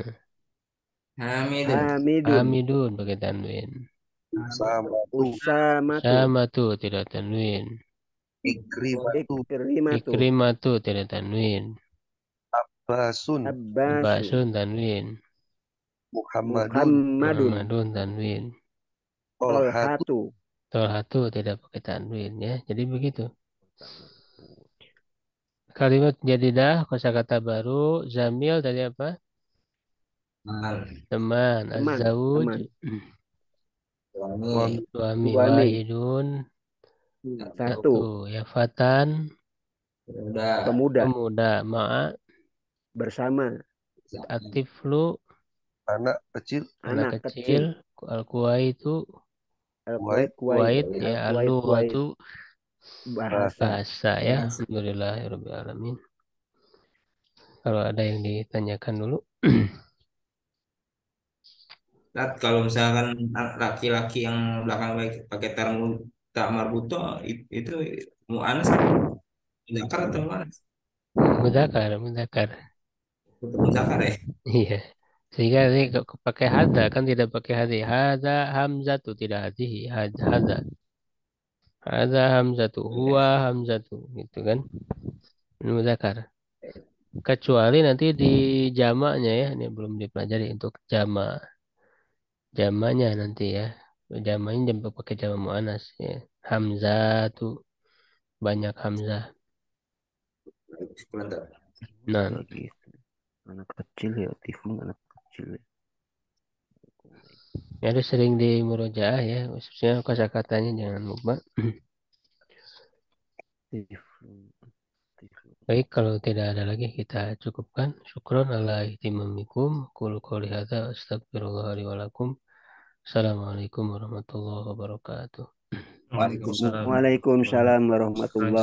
Hamidun. Hamidun. Hamidun pakai tanwin. Samatu. Usamatu. Sama tuh tidak tanwin. Ikrimatu. Ikrimatu. Ikrimatu tidak tanwin. Basun. Abbasu. Basun tanwin. Muhammadun. Muhammadun. Muhammadun tanwin. Tolhatu. Tolhatu. Tolhatu tidak pakai tanwin ya. Jadi begitu. Kalimat jadidah, kosakata baru, zamil tadi apa? Teman. Teman. Az-zawuj, Teman. Suami. suami. Suami. Wahidun, Satu. satu. Ya fatan, Udah. Pemuda. pemuda. Ma'a, Bersama. atiflu, Anak kecil. anak Anak kecil. kecil. Al-kuwaitu, Al-Kuwait. kuwait, ya Al-Kuwait. Kuwait. al-lughatu, Bahasa. bahasa ya. Alhamdulillah ya Rabbil Alamin. Kalau ada yang ditanyakan dulu. Tat, kalau misalkan laki-laki yang belakang pakai tak marbuto itu mu'anas zakar atau mu'anas? Mudakar, mudakar. Itu muzakar ya. Iya. Sehingga ini pakai hada kan tidak pakai hadi. Hada hamzatu tidak hadihi. Hada. Hada hamzatu. Huwa hamzatu. Gitu kan. Ini mudakar. Kecuali nanti di jamaknya ya. Ini belum dipelajari untuk jamak. Jamaknya nanti ya. Jamaknya jangan pakai jamak mu'anas ya. Hamzatu. Banyak hamzah. Sebentar. Nah, Lagi. Anak kecil ya. Tiflun anak kecil ya. ya ada sering di murojaah ya. Khususnya kosakatanya jangan lupa. Tiflun. Tiflun. Baik, kalau tidak ada lagi kita cukupkan. Syukron ala ihtimamikum. Qul qouli hadza astagfirullah li wa lakum. Assalamualaikum warahmatullahi wabarakatuh. Waalaikumsalam. Waalaikumsalam warahmatullahi